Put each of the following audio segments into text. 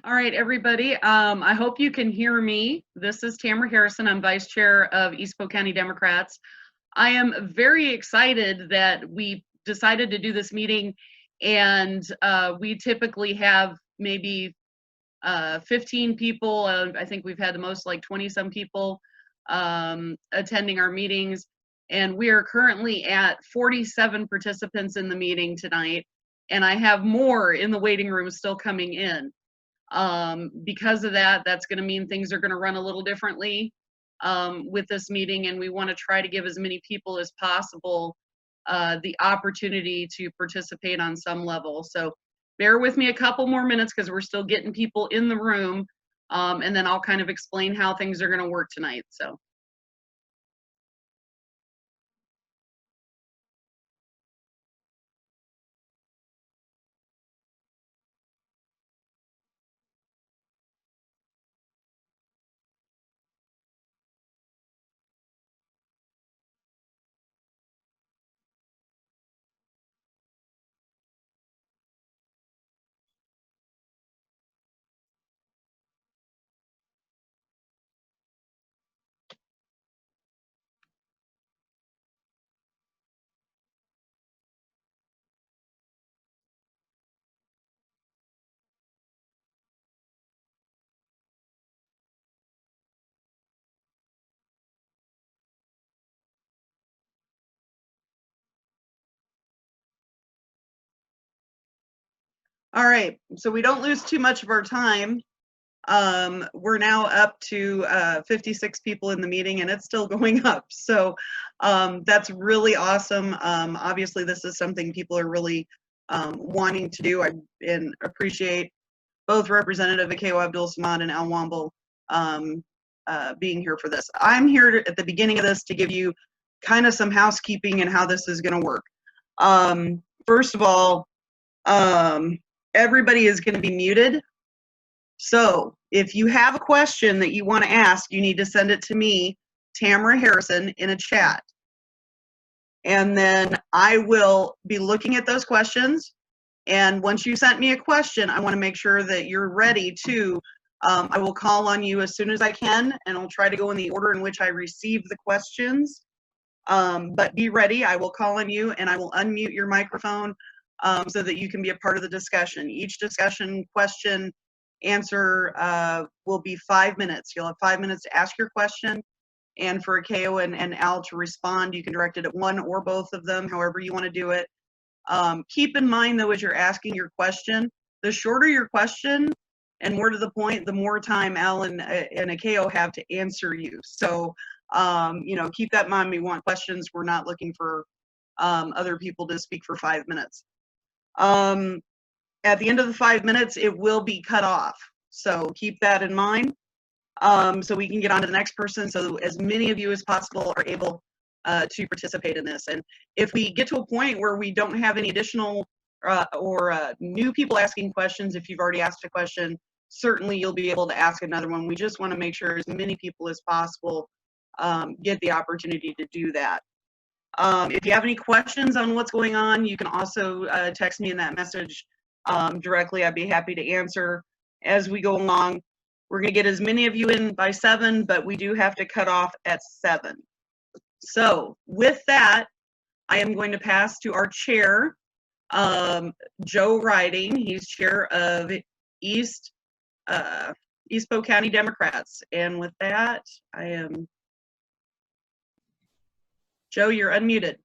All right, everybody. I hope you can hear me. This is Tamara Harrison. I'm Vice Chair of East Polk County Democrats. I am very excited that we decided to do this meeting, and we typically have maybe 15 people. I think we've had the most, like 20-some people attending our meetings, and we are currently at 47 participants in the meeting tonight, and I have more in the waiting room still coming in. Because of that, that's going to mean things are going to run a little differently with this meeting, and we want to try to give as many people as possible the opportunity to participate on some level. So bear with me a couple more minutes because we're still getting people in the room, and then I'll kind of explain how things are going to work tonight. So. All right, so we don't lose too much of our time. We're now up to 56 people in the meeting, and it's still going up. So that's really awesome. Obviously, this is something people are really wanting to do. And appreciate both Representative Akeo Abdul Samad and Al Womble being here for this. I'm here at the beginning of this to give you kind of some housekeeping and how this is going to work. First of all, everybody is going to be muted. So if you have a question that you want to ask, you need to send it to me, Tamara Harrison, in a chat. And then I will be looking at those questions. And once you sent me a question, I want to make sure that you're ready to, I will call on you as soon as I can, and I'll try to go in the order in which I receive the questions. But be ready, I will call on you and I will unmute your microphone so that you can be a part of the discussion. Each discussion question answer will be 5 minutes. You'll have 5 minutes to ask your question, and for Akeo and Al to respond, you can direct it at one or both of them, however you want to do it. Keep in mind, though, as you're asking your question, the shorter your question and more to the point, the more time Al and Akeo have to answer you. So, you know, keep that in mind. We want questions. We're not looking for other people to speak for 5 minutes. At the end of the 5 minutes, it will be cut off. So keep that in mind so we can get on to the next person, so as many of you as possible are able to participate in this. And if we get to a point where we don't have any additional or new people asking questions, if you've already asked a question, certainly you'll be able to ask another one. We just want to make sure as many people as possible get the opportunity to do that. If you have any questions on what's going on, you can also text me in that message directly. I'd be happy to answer as we go along. We're going to get as many of you in by 7, but we do have to cut off at 7. So with that, I am going to pass to our chair, Joe Riding. He's chair of East Polk County Democrats. And with that, I am Joe, you're unmuted.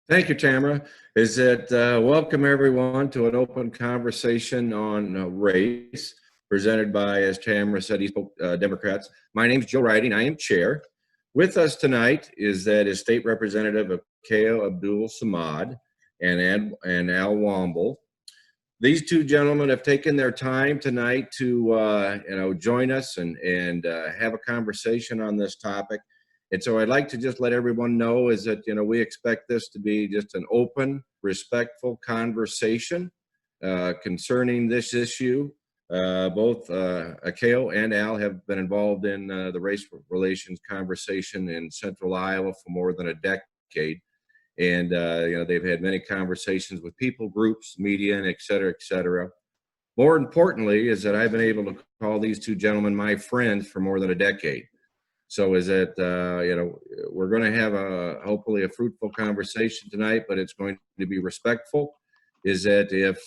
Thank you, Tamara. Welcome everyone to an open conversation on race presented by, as Tamara said, East Polk Democrats. My name is Joe Riding. I am chair. With us tonight is State Representative Akeo Abdul Samad and Al Womble. These two gentlemen have taken their time tonight to join us and have a conversation on this topic. And so I'd like to just let everyone know is that, we expect this to be just an open, respectful conversation concerning this issue. Both Akeo and Al have been involved in the race relations conversation in Central Iowa for more than a decade. And, they've had many conversations with people, groups, media, and et cetera, et cetera. More importantly is that I've been able to call these two gentlemen my friends for more than a decade. So is that, we're going to have hopefully a fruitful conversation tonight, but it's going to be respectful. Is that if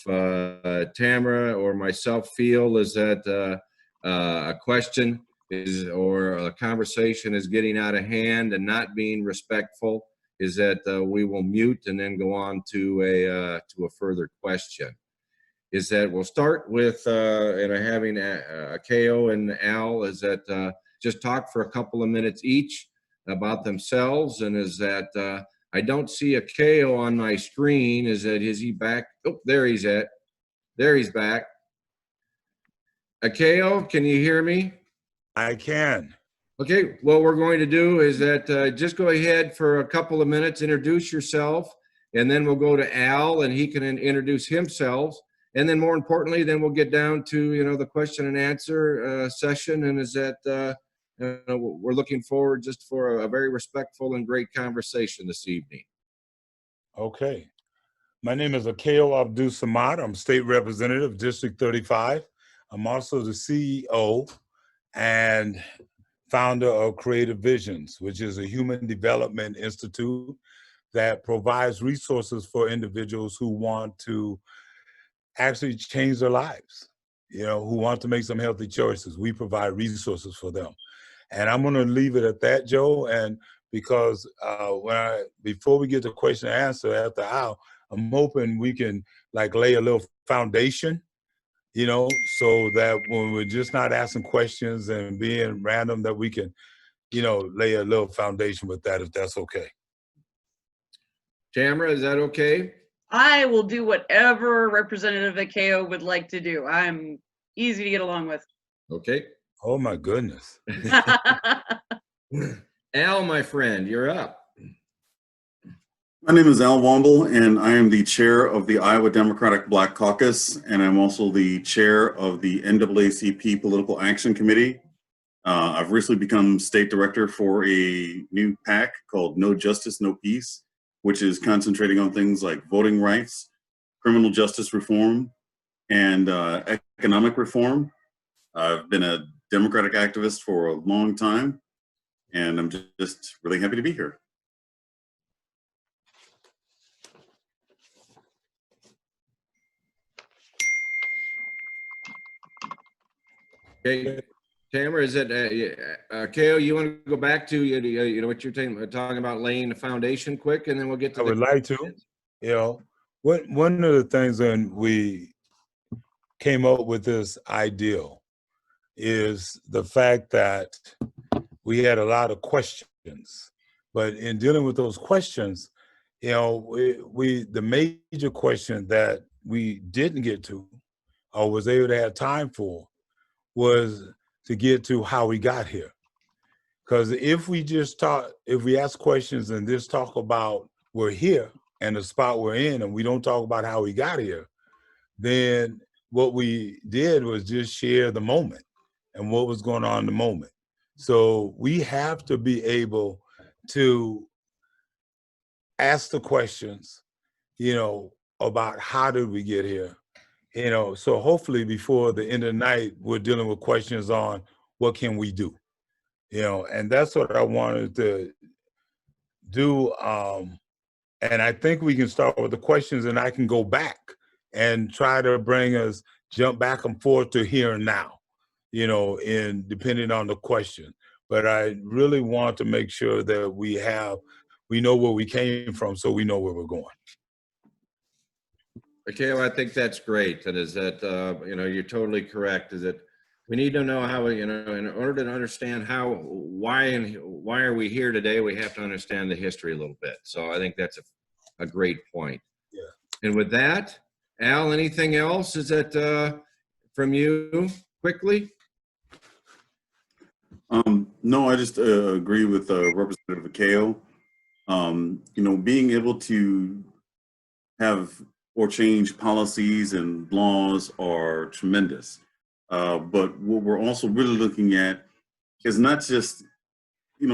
Tamara or myself feel is that a question or a conversation is getting out of hand and not being respectful, is that we will mute and then go on to a further question. Is that we'll start with having KO and Al is that just talk for a couple of minutes each about themselves, and is that I don't see a KO on my screen. Is he back? Oh, there he's at. There he's back. KO, can you hear me? I can. Okay, what we're going to do is that just go ahead for a couple of minutes, introduce yourself, and then we'll go to Al and he can introduce himself. And then more importantly, then we'll get down to, the question and answer session. And is that we're looking forward just for a very respectful and great conversation this evening. Okay. My name is Akeo Abdul Samad. I'm State Representative, District 35. I'm also the CEO and founder of Creative Visions, which is a human development institute that provides resources for individuals who want to actually change their lives, who want to make some healthy choices. We provide resources for them. And I'm going to leave it at that, Joe. And because before we get to question and answer after Al, I'm hoping we can lay a little foundation, so that when we're just not asking questions and being random, that we can, lay a little foundation with that, if that's okay. Tamara, is that okay? I will do whatever Representative Akeo would like to do. I'm easy to get along with. Okay. Oh my goodness. Al, my friend, you're up. My name is Al Womble, and I am the chair of the Iowa Democratic Black Caucus, and I'm also the chair of the NAACP Political Action Committee. I've recently become state director for a new PAC called No Justice, No Peace, which is concentrating on things like voting rights, criminal justice reform, and economic reform. I've been a Democratic activist for a long time, and I'm just really happy to be here. Okay, Tamara, is it Kale? You want to go back to what you're talking about, laying the foundation quick, and then we'll get to. I would like to. One of the things when we came up with this ideal is the fact that we had a lot of questions, but in dealing with those questions, the major question that we didn't get to or was able to have time for was to get to how we got here. Because if we ask questions and just talk about we're here and the spot we're in, and we don't talk about how we got here, then what we did was just share the moment and what was going on in the moment. So we have to be able to ask the questions, about how did we get here? So hopefully before the end of the night, we're dealing with questions on what can we do? And that's what I wanted to do. And I think we can start with the questions, and I can go back and try to jump back and forth to here and now, in depending on the question. But I really want to make sure that we know where we came from, so we know where we're going. Okay, well, I think that's great. That is that, you're totally correct. Is that we need to know how, in order to understand why are we here today, we have to understand the history a little bit. So I think that's a great point. Yeah. And with that, Al, anything else? Is that from you quickly? No, I just agree with Representative Akeo. Being able to have or change policies and laws are tremendous. But what we're also really looking at is not just,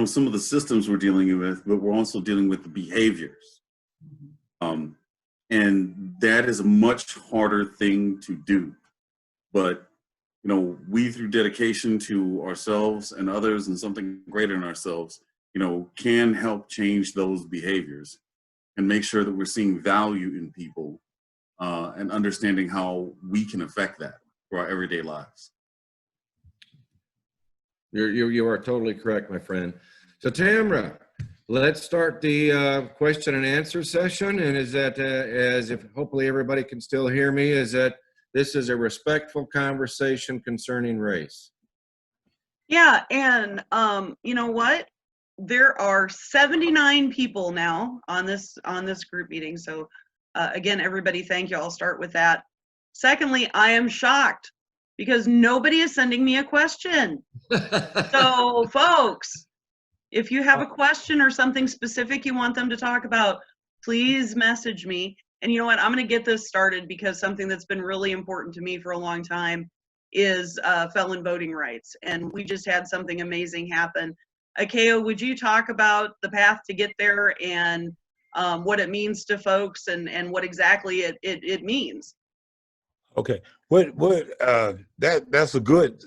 some of the systems we're dealing with, but we're also dealing with the behaviors. And that is a much harder thing to do. But, you know, we, through dedication to ourselves and others and something greater than ourselves, you know, can help change those behaviors and make sure that we're seeing value in people and understanding how we can affect that for our everyday lives. You are totally correct, my friend. So Tamara, let's start the question and answer session. And is that, as if hopefully everybody can still hear me, is that this is a respectful conversation concerning race. Yeah, and you know what? There are 79 people now on this group meeting. So again, everybody, thank you. I'll start with that. Secondly, I am shocked because nobody is sending me a question. So folks, if you have a question or something specific you want them to talk about, please message me. And you know what? I'm going to get this started because something that's been really important to me for a long time is felon voting rights. And we just had something amazing happen. Akeo, would you talk about the path to get there and what it means to folks and what exactly it means? Okay, that's a good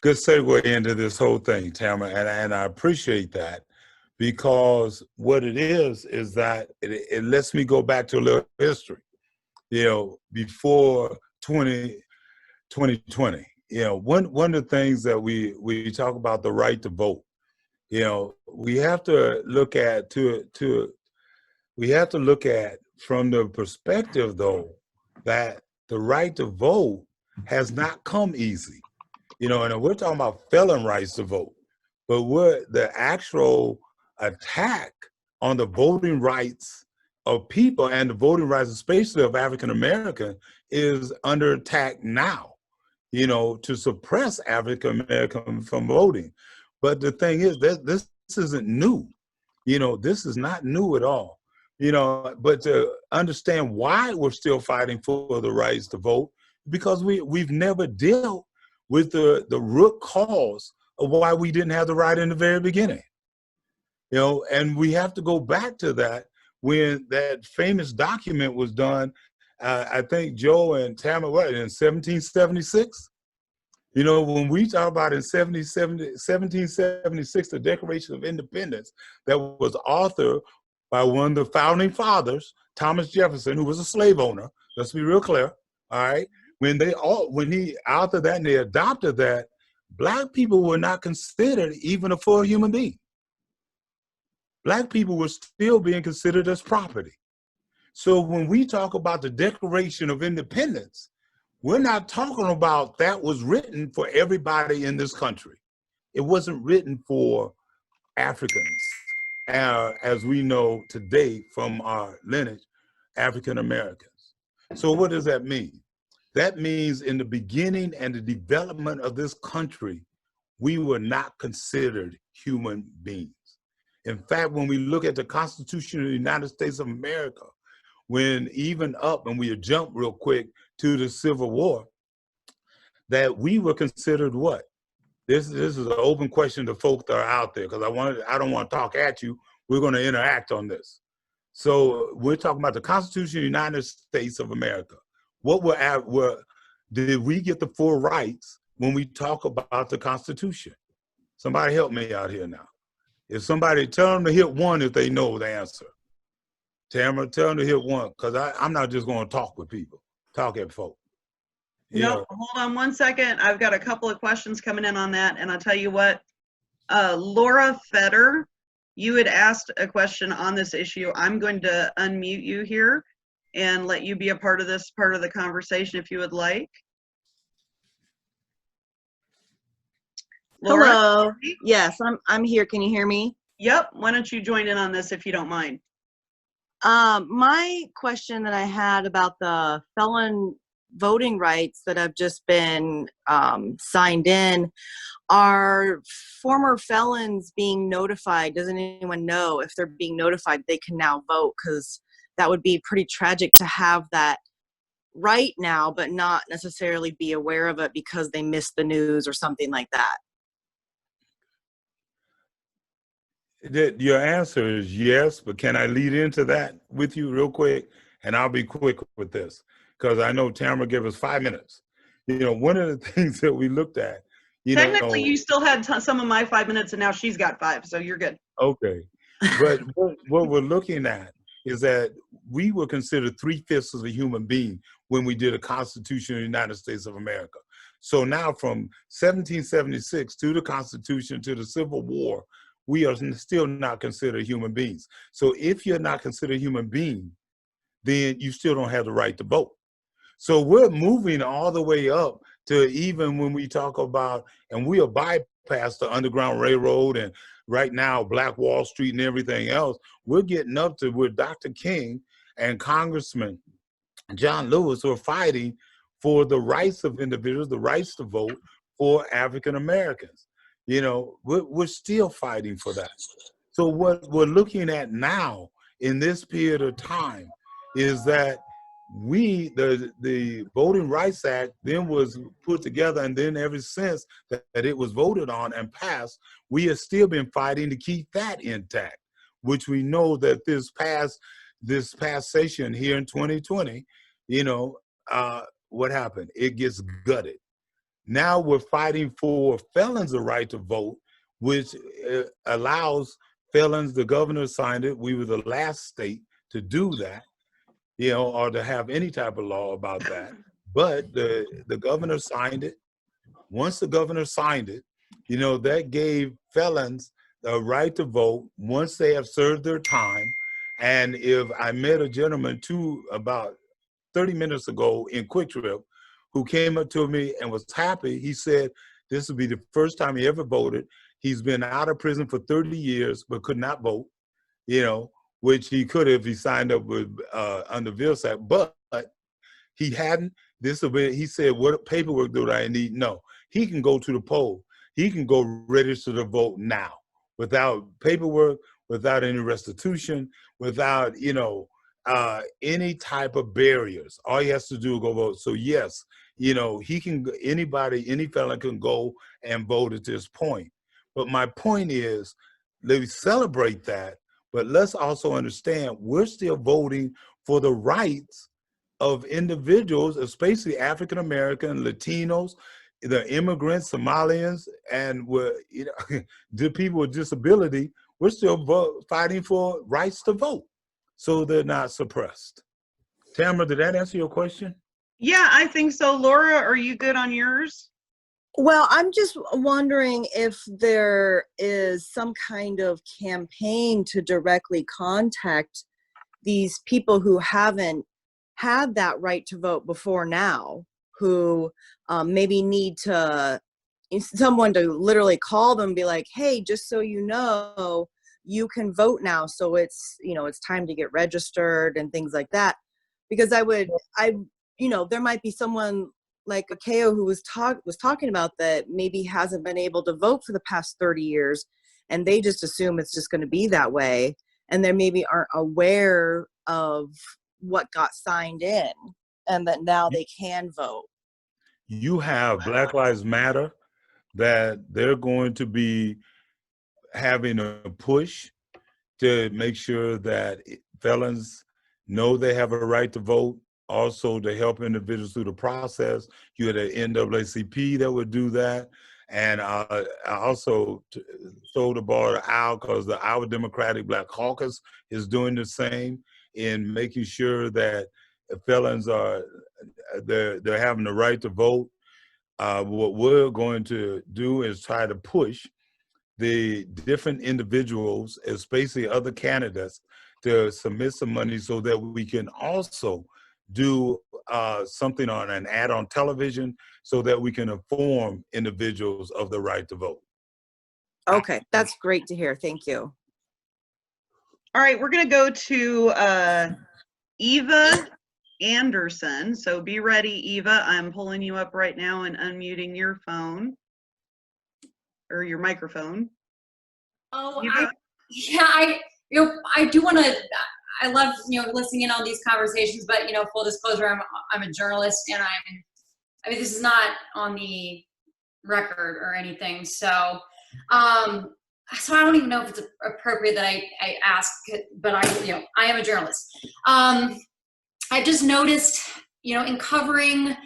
segue into this whole thing, Tamara, and I appreciate that, because what it is that it lets me go back to a little history, you know, before 2020. You know, one of the things that we talk about, the right to vote, you know, we have to look at from the perspective, though, that the right to vote has not come easy. You know, and we're talking about felon rights to vote, but what the actual attack on the voting rights of people and the voting rights, especially of African American, is under attack now, you know, to suppress African American from voting. But the thing is that this isn't new. You know, this is not new at all. You know, but to understand why we're still fighting for the rights to vote, because we've never dealt with the root cause of why we didn't have the right in the very beginning. You know, and we have to go back to that when that famous document was done, I think Joe and Tamara, what, in 1776? You know, when we talk about in 1776, the Declaration of Independence, that was authored by one of the founding fathers, Thomas Jefferson, who was a slave owner. Let's be real clear, all right? When he authored that and they adopted that, Black people were not considered even a full human being. Black people were still being considered as property. So when we talk about the Declaration of Independence, we're not talking about that was written for everybody in this country. It wasn't written for Africans, as we know today from our lineage, African Americans. So what does that mean? That means in the beginning and the development of this country, we were not considered human beings. In fact, when we look at the Constitution of the United States of America, when even up, and we jump real quick to the Civil War, that we were considered what? This is an open question to folks that are out there, because I don't want to talk at you. We're going to interact on this. So we're talking about the Constitution of the United States of America. Did we get the full rights when we talk about the Constitution? Somebody help me out here now. If somebody, tell them to hit 1 if they know the answer. Tamara, tell them to hit 1, because I'm not just going to talk with people, talk at folk. No, hold on 1 second. I've got a couple of questions coming in on that, and I'll tell you what. Laura Fetter, you had asked a question on this issue. I'm going to unmute you here and let you be a part of this part of the conversation if you would like. Laura? Hello. Yes, I'm here. Can you hear me? Yep. Why don't you join in on this if you don't mind? My question that I had about the felon voting rights that have just been signed in, are former felons being notified? Doesn't anyone know if they're being notified they can now vote? Because that would be pretty tragic to have that right now, but not necessarily be aware of it because they missed the news or something like that. Your answer is yes, but can I lead into that with you real quick? And I'll be quick with this, because I know Tamara gave us 5 minutes. one of the things that we looked at, Technically, you still had some of my 5 minutes, and now she's got 5, so you're good. Okay. But what we're looking at is that we were considered 3/5 of a human being when we did a Constitution of the United States of America. So now from 1776 to the Constitution to the Civil War, we are still not considered human beings. So if you're not considered a human being, then you still don't have the right to vote. So we're moving all the way up to even when we talk about, and we'll bypass the Underground Railroad and right now Black Wall Street and everything else, we're getting up to where Dr. King and Congressman John Lewis are fighting for the rights of individuals, the rights to vote for African Americans. We're still fighting for that. So what we're looking at now in this period of time is that the Voting Rights Act then was put together, and then ever since that it was voted on and passed, we have still been fighting to keep that intact, which we know that this past session here in 2020, what happened? It gets gutted. Now we're fighting for felons the right to vote, which allows felons, the governor signed it, we were the last state to do that, or to have any type of law about that. But the governor signed it. Once the governor signed it, that gave felons the right to vote once they have served their time. And if I met a gentleman about 30 minutes ago in Quick Trip who came up to me and was happy. He said this would be the first time he ever voted. He's been out of prison for 30 years, but could not vote, which he could if he signed up with under Vilsack, but he hadn't. He said, what paperwork do I need? No, he can go to the poll. He can go register to vote now without paperwork, without any restitution, without, any type of barriers. All he has to do is go vote. So yes, he can, any felon can go and vote at this point. But my point is, let me celebrate that, but let's also understand we're still voting for the rights of individuals, especially African American, Latinos, the immigrants, Somalians, and the people with disability. We're still fighting for rights to vote, so they're not suppressed. Tamara, did that answer your question? Yeah, I think so. Laura, are you good on yours? Well, I'm just wondering if there is some kind of campaign to directly contact these people who haven't had that right to vote before now, who maybe need someone to literally call them and be like, hey, just so you know, you can vote now. So it's time to get registered and things like that. Because there might be someone like Akeo who was talking about that maybe hasn't been able to vote for the past 30 years, and they just assume it's just going to be that way, and they maybe aren't aware of what got signed in, and that now they can vote. You have Black Lives Matter, that they're going to be having a push to make sure that felons know they have a right to vote, also to help individuals through the process. You had an NAACP that would do that. And I also throw the ball out because the Iowa Democratic Black Caucus is doing the same in making sure that felons they're having the right to vote. What we're going to do is try to push the different individuals, especially other candidates, to submit some money so that we can also do something on an ad on television so that we can inform individuals of the right to vote. Okay, that's great to hear. Thank you. All right, we're going to go to Eva Anderson. So be ready, Eva. I'm pulling you up right now and unmuting your phone or your microphone. Oh, Eva? I do want to. I love listening in on these conversations, but full disclosure, I'm a journalist, and I mean this is not on the record or anything, so I don't even know if it's appropriate that I ask, but I am a journalist. I just noticed, in covering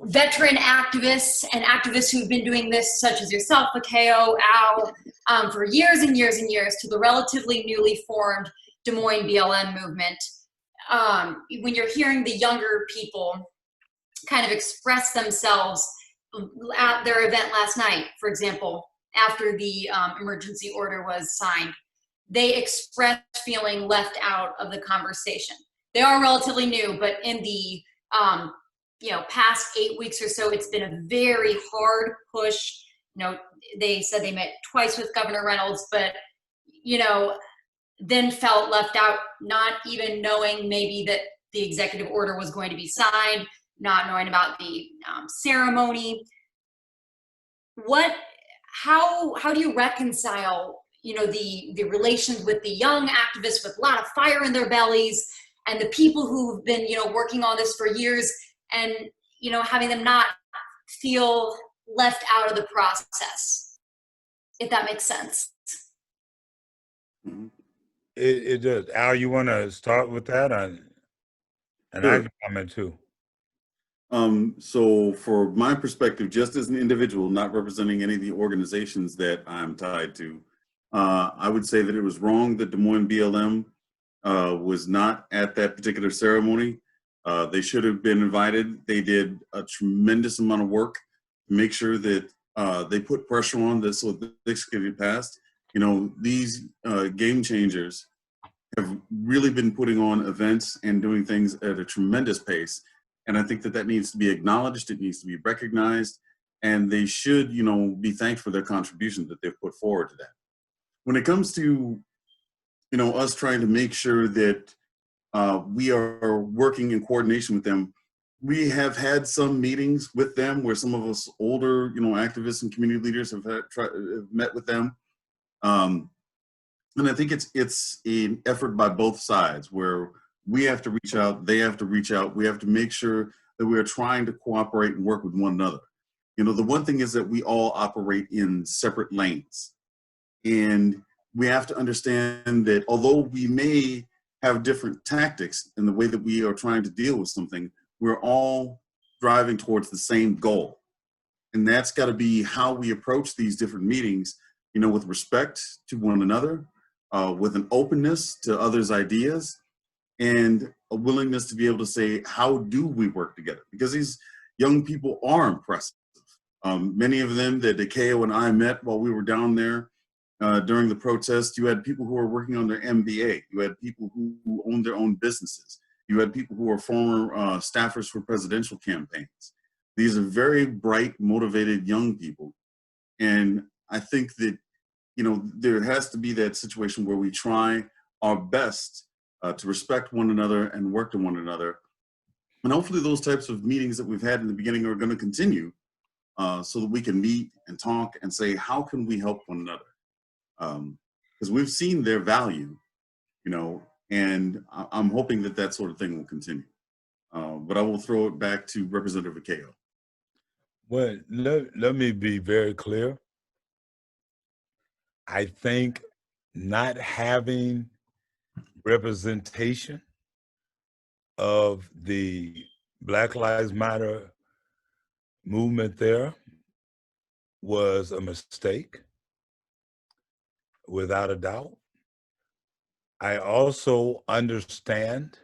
veteran activists and activists who've been doing this, such as yourself, Makeo, Al, for years and years and years, to the relatively newly formed Des Moines BLM movement. When you're hearing the younger people kind of express themselves at their event last night, for example, after the emergency order was signed, they expressed feeling left out of the conversation. They are relatively new, but in the past 8 weeks or so, it's been a very hard push. They said they met twice with Governor Reynolds, but then felt left out, not even knowing maybe that the executive order was going to be signed, not knowing about the ceremony. How do you reconcile, the relations with the young activists with a lot of fire in their bellies and the people who've been, working on this for years, and, having them not feel left out of the process, if that makes sense? It does. Al, you want to start with that? And Sure. I can comment too. So for my perspective, just as an individual, not representing any of the organizations that I'm tied to, I would say that it was wrong that Des Moines BLM was not at that particular ceremony. They should have been invited. They did a tremendous amount of work to make sure that they put pressure on this so this could be passed. These game changers have really been putting on events and doing things at a tremendous pace. And I think that needs to be acknowledged. It needs to be recognized. And they should, be thanked for their contribution that they've put forward to that. When it comes to, us trying to make sure that we are working in coordination with them, we have had some meetings with them where some of us older, activists and community leaders have met with them. And I think it's an effort by both sides where we have to reach out, they have to reach out. We have to make sure that we are trying to cooperate and work with one another. The one thing is that we all operate in separate lanes. And we have to understand that although we may have different tactics in the way that we are trying to deal with something, we're all driving towards the same goal. And that's got to be how we approach these different meetings, with respect to one another, with an openness to others' ideas, and a willingness to be able to say, how do we work together? Because these young people are impressive. Many of them that Makeo and I met while we were down there during the protest, you had people who were working on their MBA. You had people who owned their own businesses. You had people who were former staffers for presidential campaigns. These are very bright, motivated young people. And I think that, there has to be that situation where we try our best to respect one another and work to one another. And hopefully those types of meetings that we've had in the beginning are going to continue so that we can meet and talk and say, how can we help one another? Because we've seen their value, and I'm hoping that sort of thing will continue. But I will throw it back to Representative Makeo. Well, let me be very clear. I think not having representation of the Black Lives Matter movement there was a mistake, without a doubt. I also understand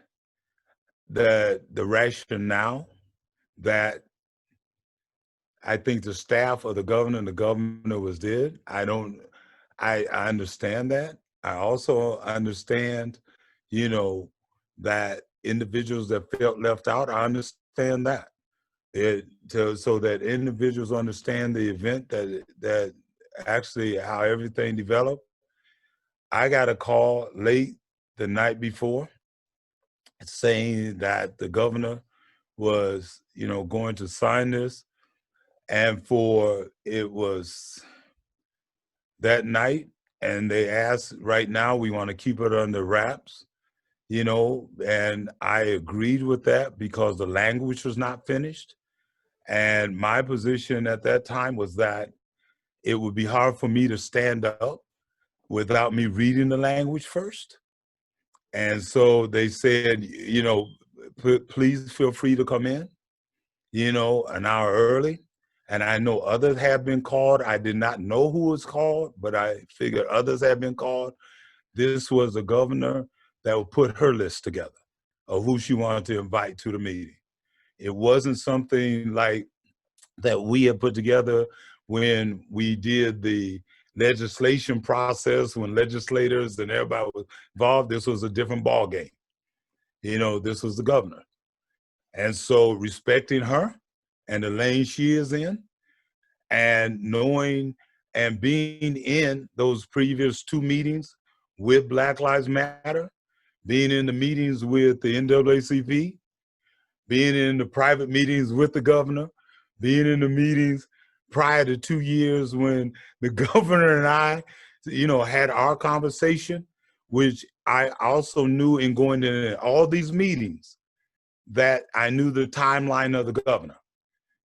that the rationale that I think the staff of the governor was did. I understand that. I also understand, that individuals that felt left out, I understand that. So that individuals understand the event, that actually how everything developed. I got a call late the night before saying that the governor was, going to sign this, and it was that night, and they asked, right now we want to keep it under wraps, and I agreed with that because the language was not finished. And my position at that time was that it would be hard for me to stand up without me reading the language first. And so they said, please feel free to come in, an hour early. And I know others have been called. I did not know who was called, but I figured others have been called. This was the governor that would put her list together of who she wanted to invite to the meeting. It wasn't something like that we had put together when we did the legislation process, when legislators and everybody was involved. This was a different ball game. This was the governor. And so respecting her and the lane she is in, and knowing and being in those previous 2 meetings with Black Lives Matter, being in the meetings with the NAACP, being in the private meetings with the governor, being in the meetings prior to 2 years when the governor and I, had our conversation, which I also knew in going to all these meetings that I knew the timeline of the governor.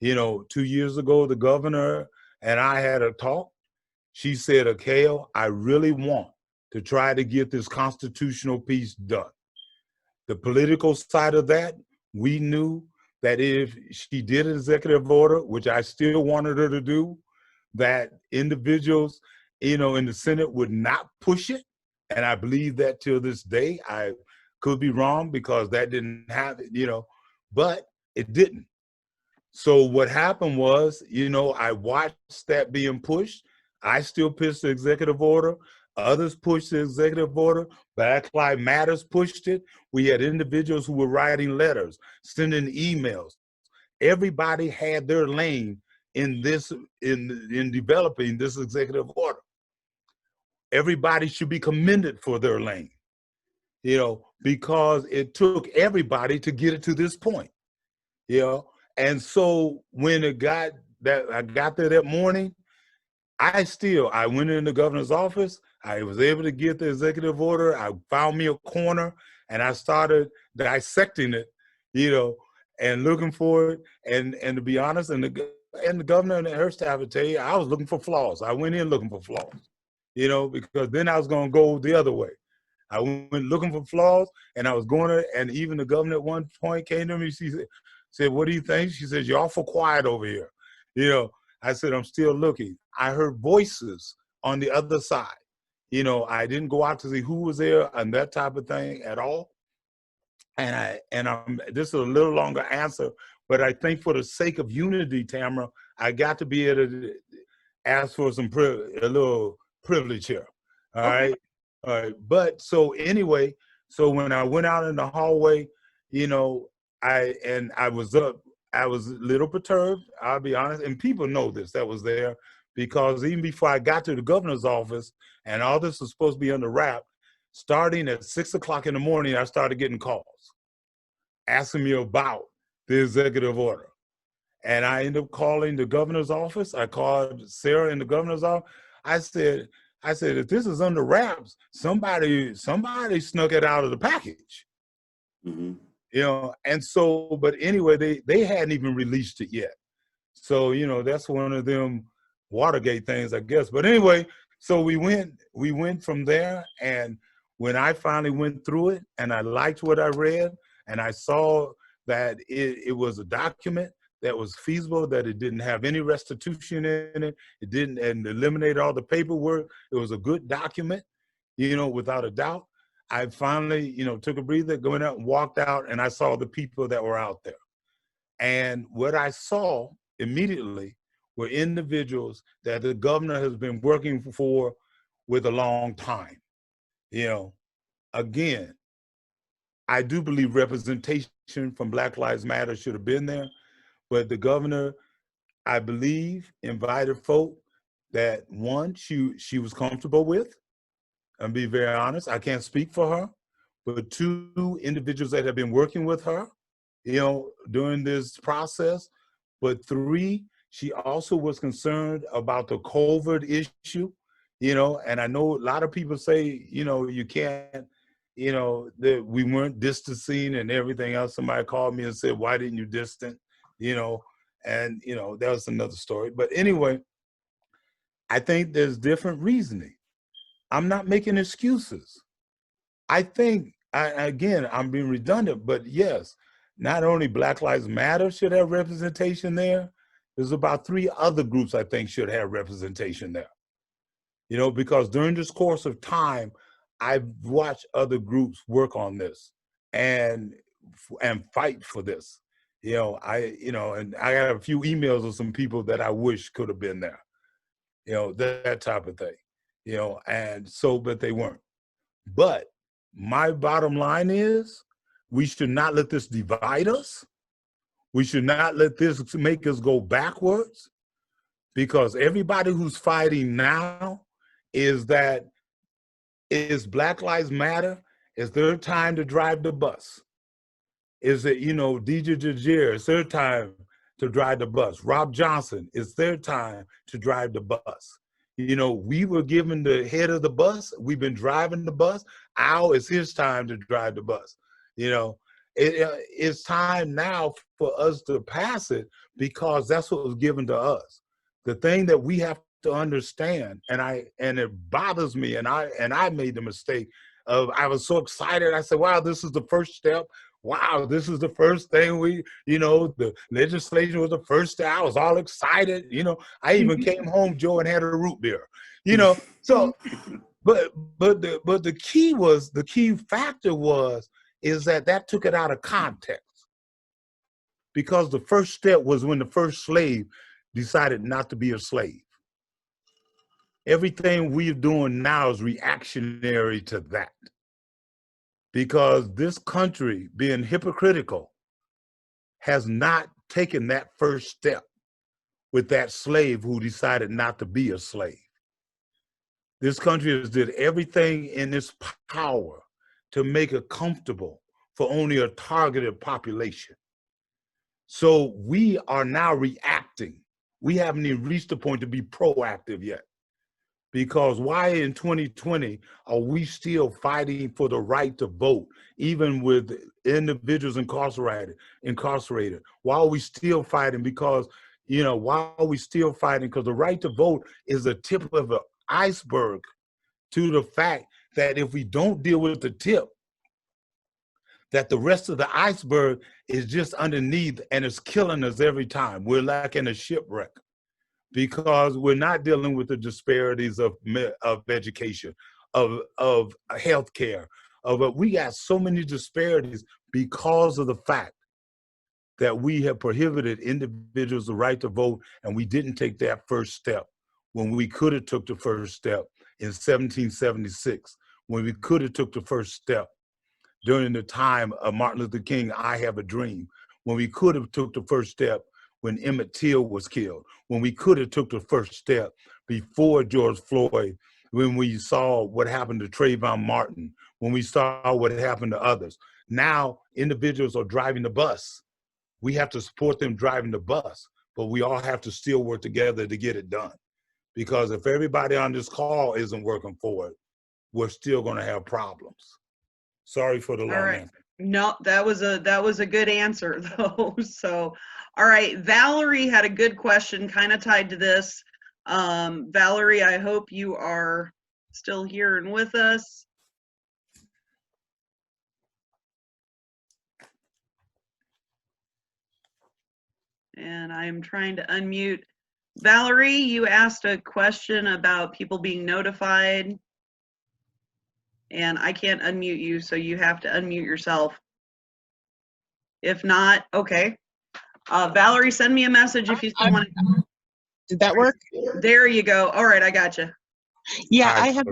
2 years ago, the governor and I had a talk. She said, Akale, I really want to try to get this constitutional piece done. The political side of that, we knew that if she did an executive order, which I still wanted her to do, that individuals, in the Senate would not push it. And I believe that till this day. I could be wrong because that didn't happen, but it didn't. So what happened was, I watched that being pushed. I still pushed the executive order. Others pushed the executive order. Black Lives Matters pushed it. We had individuals who were writing letters, sending emails. Everybody had their lane in this, in developing this executive order. Everybody should be commended for their lane, because it took everybody to get it to this point, And so when I got there that morning, I went in the governor's office. I was able to get the executive order. I found me a corner and I started dissecting it, and looking for it. And to be honest, and the governor and her staff would tell you, I was looking for flaws. I went in looking for flaws, because then I was going to go the other way. I went looking for flaws, and I was going to, and even the governor at one point came to me. She said, what do you think? She says, you're awful quiet over here. I said, I'm still looking. I heard voices on the other side. I didn't go out to see who was there and that type of thing at all. And this is a little longer answer, but I think for the sake of unity, Tamara, I got to be able to ask for a little privilege here. All right. But so anyway, so when I went out in the hallway, I was a little perturbed, I'll be honest, and people know this that was there, because even before I got to the governor's office and all this was supposed to be under wrap, starting at 6 o'clock in the morning, I started getting calls asking me about the executive order. And I ended up calling the governor's office. I called Sarah in the governor's office. I said, if this is under wraps, somebody snuck it out of the package. Mm-hmm. And so, but anyway, they hadn't even released it yet. So, that's one of them Watergate things, I guess. But anyway, so we went from there. And when I finally went through it and I liked what I read and I saw that it was a document that was feasible, that it didn't have any restitution in it, and eliminated all the paperwork. It was a good document, without a doubt. I finally, took a breather, going out and walked out, and I saw the people that were out there. And what I saw immediately were individuals that the governor has been working for with a long time. Again, I do believe representation from Black Lives Matter should have been there, but the governor, I believe, invited folk that, one, she was comfortable with. And be very honest, I can't speak for her, but 2 individuals that have been working with her, during this process. But 3, she also was concerned about the COVID issue, and I know a lot of people say, you can't, that we weren't distancing and everything else. Somebody called me and said, why didn't you distance? And, that was another story. But anyway, I think there's different reasoning. I'm not making excuses. I think again, I'm being redundant, but yes, not only Black Lives Matter should have representation there, there's about 3 other groups I think should have representation there. You know, because during this course of time, I've watched other groups work on this and fight for this. You know, and I got a few emails of some people that I wish could have been there. You know, that type of thing. You know, and so, but they weren't. But my bottom line is, we should not let this divide us. We should not let this make us go backwards, because everybody who's fighting now is Black Lives Matter. It's their time to drive the bus. Is it, you know, DJ Jajier, it's their time to drive the bus. Rob Johnson, it's their time to drive the bus. You know, we were given the head of the bus. We've been driving the bus. Al, it's his time to drive the bus. You know, it's time now for us to pass it, because that's what was given to us. The thing that we have to understand, and it bothers me, and I made the mistake of, I was so excited. I said, wow, this is the first step. Wow, this is the first thing you know, the legislation was the first step. I was all excited. You know, I even came home, Joe, and had a root beer, you know. So, but the key factor is that took it out of context, because the first step was when the first slave decided not to be a slave. Everything we're doing now is reactionary to that, because this country, being hypocritical, has not taken that first step with that slave who decided not to be a slave. This country has did everything in its power to make it comfortable for only a targeted population. So we are now reacting. We haven't even reached the point to be proactive yet. Because why in 2020 are we still fighting for the right to vote, even with individuals incarcerated? Why are we still fighting? Because, you know, why are we still fighting? Because the right to vote is the tip of the iceberg to the fact that if we don't deal with the tip, that the rest of the iceberg is just underneath, and it's killing us every time. We're like in a shipwreck, because we're not dealing with the disparities of education, of healthcare, we got so many disparities because of the fact that we have prohibited individuals the right to vote, and we didn't take that first step when we could have took the first step in 1776, when we could have took the first step during the time of Martin Luther King, I Have a Dream, when we could have took the first step when Emmett Till was killed, when we could have took the first step before George Floyd, when we saw what happened to Trayvon Martin, when we saw what happened to others. Now individuals are driving the bus. We have to support them driving the bus, but we all have to still work together to get it done. Because if everybody on this call isn't working for it, we're still gonna have problems. Sorry for the long answer. No, that was a good answer though. So, all right, Valerie had a good question kind of tied to this. Valerie, I hope you are still here and with us. And I'm trying to unmute. Valerie, you asked a question about people being notified. And I can't unmute you, so you have to unmute yourself. If not, okay. Valerie, send me a message if you still want to. Did that work? There you go. All right, I got you. Yeah, I have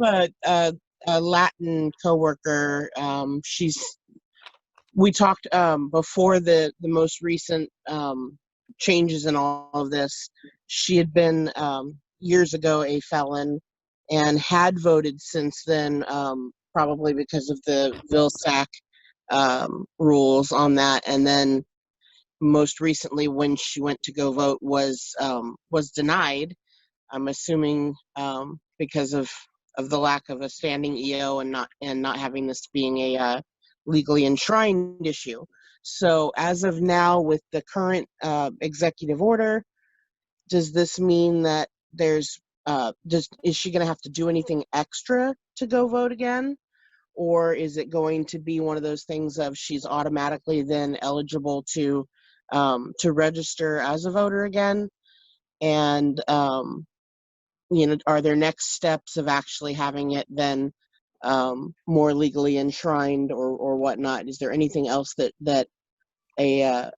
a Latin coworker. We talked before the most recent changes in all of this. She had been years ago a felon and had voted since then, probably because of the Vilsack rules on that. And then most recently, when she went to go vote, was denied. I'm assuming because of the lack of a standing EO and not having this being a legally enshrined issue. So as of now, with the current executive order, does this mean that is she going to have to do anything extra to go vote again? or is it going to be one of those things of she's automatically then eligible to register as a voter again? And you know, are there next steps of actually having it then more legally enshrined or whatnot? Is there anything else that a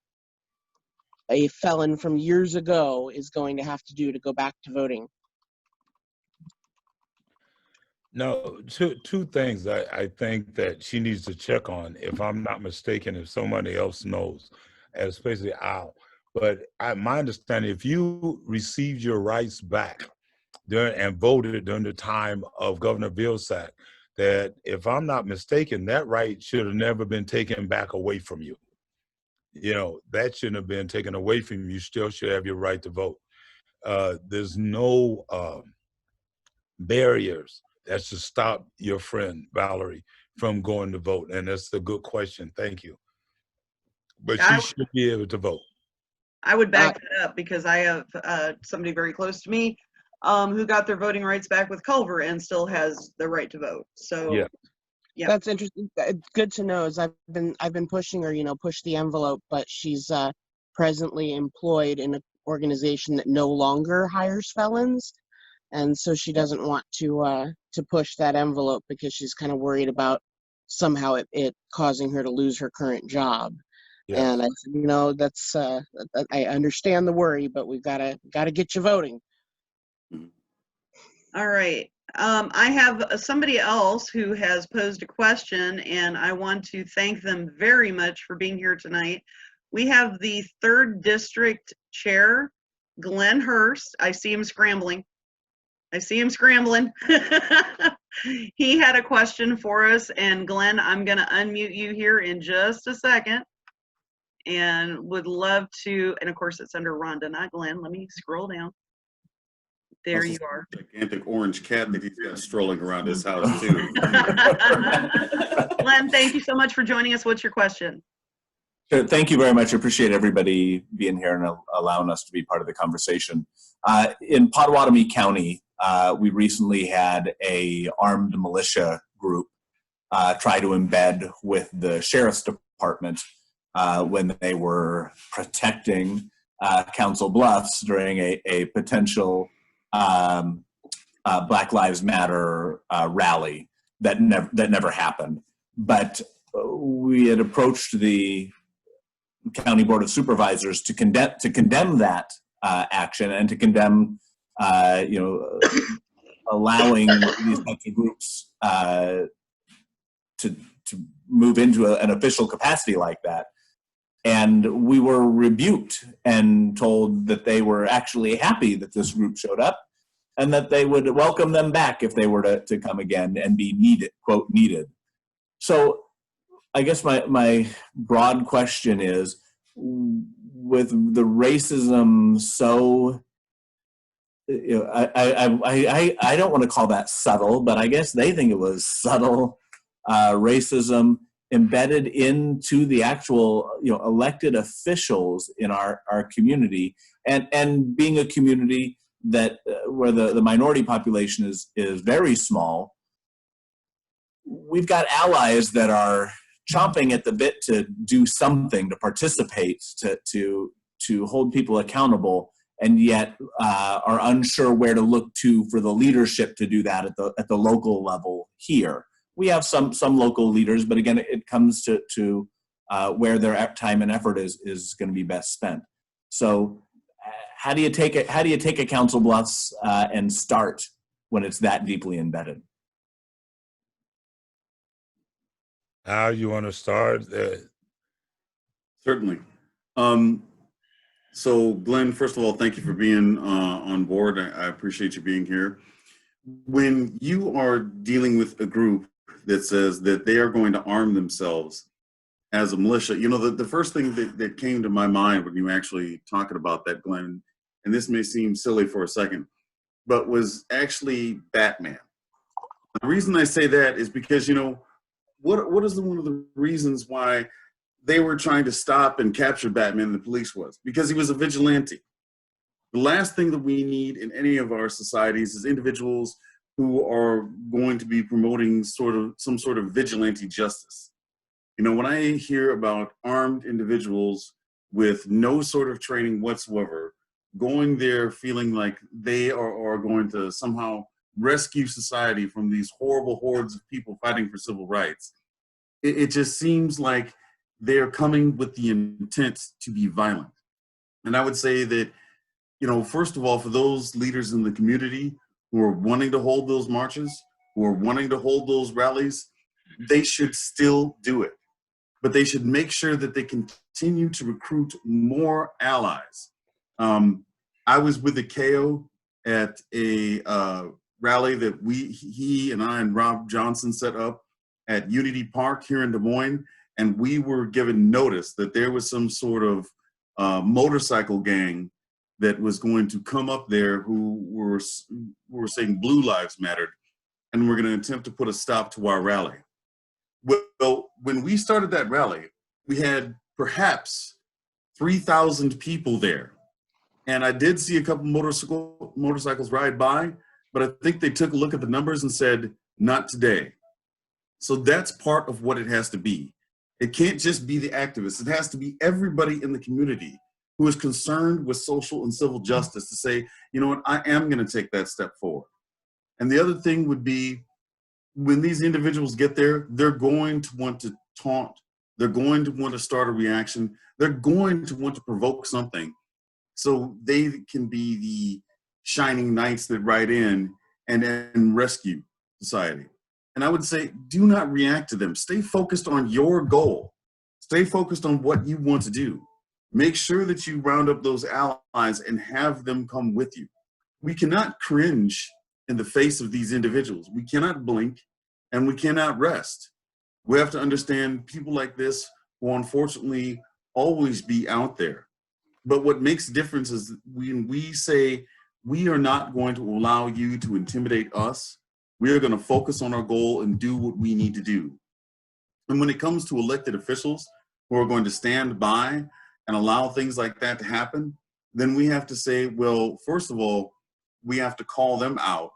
felon from years ago is going to have to do to go back to voting? No, two things I think that she needs to check on, if I'm not mistaken, if somebody else knows, especially Al. But my understanding, if you received your rights back during and voted during the time of Governor Vilsack, that if I'm not mistaken, that right should have never been taken back away from you. You know, that shouldn't have been taken away from you. You still should have your right to vote. There's no barriers that should stop your friend Valerie from going to vote. And that's a good question. Thank you. But she should be able to vote. I would back that up because I have somebody very close to me who got their voting rights back with Culver and still has the right to vote. So Yeah. Yeah. That's interesting. It's good to know, as I've been pushing her, you know, push the envelope, but she's presently employed in an organization that no longer hires felons, and so she doesn't want to push that envelope because she's kind of worried about somehow it causing her to lose her current job. Yes. And I said, you know, that's I understand the worry, but we've got to get you voting. All right. I have somebody else who has posed a question, and I want to thank them very much for being here tonight. We have the 3rd District Chair, Glenn Hurst. I see him scrambling. He had a question for us, and Glenn, I'm going to unmute you here in just a second, and would love to, and of course it's under Rhonda, not Glenn. Let me scroll down. There you are. Gigantic orange cat that he's got strolling around his house too. Glenn, thank you so much for joining us. What's your question? Sure. Thank you very much. I appreciate everybody being here and allowing us to be part of the conversation. In Potawatomi County, we recently had a armed militia group try to embed with the sheriff's department when they were protecting Council Bluffs during a potential Black Lives Matter rally that never happened. But we had approached the County Board of Supervisors to condemn that action and to condemn, allowing these types of groups to move into an official capacity like that. And we were rebuked and told that they were actually happy that this group showed up and that they would welcome them back if they were to come again and be needed, quote, needed. So I guess my broad question is, with the racism so, I don't want to call that subtle, but I guess they think it was subtle racism embedded into the actual, elected officials in our community, and being a community that where the minority population is very small, we've got allies that are chomping at the bit to do something, to participate, to hold people accountable, and yet are unsure where to look to for the leadership to do that at the local level here. We have some local leaders, but again, it comes to where their time and effort is going to be best spent. So, how do you take a Council Bluffs and start when it's that deeply embedded? How you want to start? Certainly. So, Glenn, first of all, thank you for being on board. I appreciate you being here. When you are dealing with a group that says that they are going to arm themselves as a militia, the first thing that came to my mind when you were actually talking about that, Glenn, and this may seem silly for a second, but was actually Batman. The reason I say that is because, what is one of the reasons why they were trying to stop and capture Batman, the police was? Because he was a vigilante. The last thing that we need in any of our societies is individuals who are going to be promoting some sort of vigilante justice. You know, when I hear about armed individuals with no sort of training whatsoever, going there feeling like they are going to somehow rescue society from these horrible hordes of people fighting for civil rights, it just seems like they're coming with the intent to be violent. And I would say that, you know, first of all, for those leaders in the community who are wanting to hold those marches, who are wanting to hold those rallies, they should still do it. But they should make sure that they continue to recruit more allies. I was with the KO at a rally that he and I and Rob Johnson set up at Unity Park here in Des Moines, and we were given notice that there was some sort of motorcycle gang that was going to come up there who were saying Blue Lives Mattered, and we're going to attempt to put a stop to our rally. Well, when we started that rally, we had perhaps 3,000 people there. And I did see a couple motorcycles ride by, but I think they took a look at the numbers and said, not today. So that's part of what it has to be. It can't just be the activists. It has to be everybody in the community who is concerned with social and civil justice to say, you know what, I am going to take that step forward. And the other thing would be, when these individuals get there, they're going to want to taunt. They're going to want to start a reaction. They're going to want to provoke something so they can be the shining knights that ride in and rescue society. And I would say, do not react to them. Stay focused on your goal. Stay focused on what you want to do. Make sure that you round up those allies and have them come with you. We cannot cringe in the face of these individuals. We cannot blink and we cannot rest. We have to understand people like this will unfortunately always be out there. But what makes a difference is when we say, we are not going to allow you to intimidate us. We are going to focus on our goal and do what we need to do. And when it comes to elected officials who are going to stand by and allow things like that to happen, then we have to say, well, first of all, we have to call them out.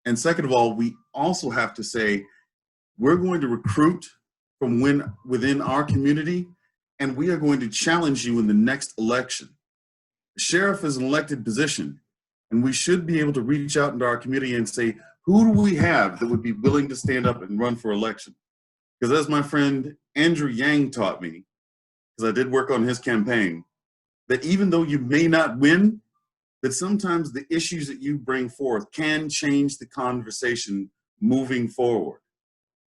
And second of all, we also have to say, we're going to recruit from within our community, and we are going to challenge you in the next election. The sheriff is an elected position, and we should be able to reach out into our community and say, who do we have that would be willing to stand up and run for election? Because as my friend Andrew Yang taught me, because I did work on his campaign, that even though you may not win, that sometimes the issues that you bring forth can change the conversation moving forward.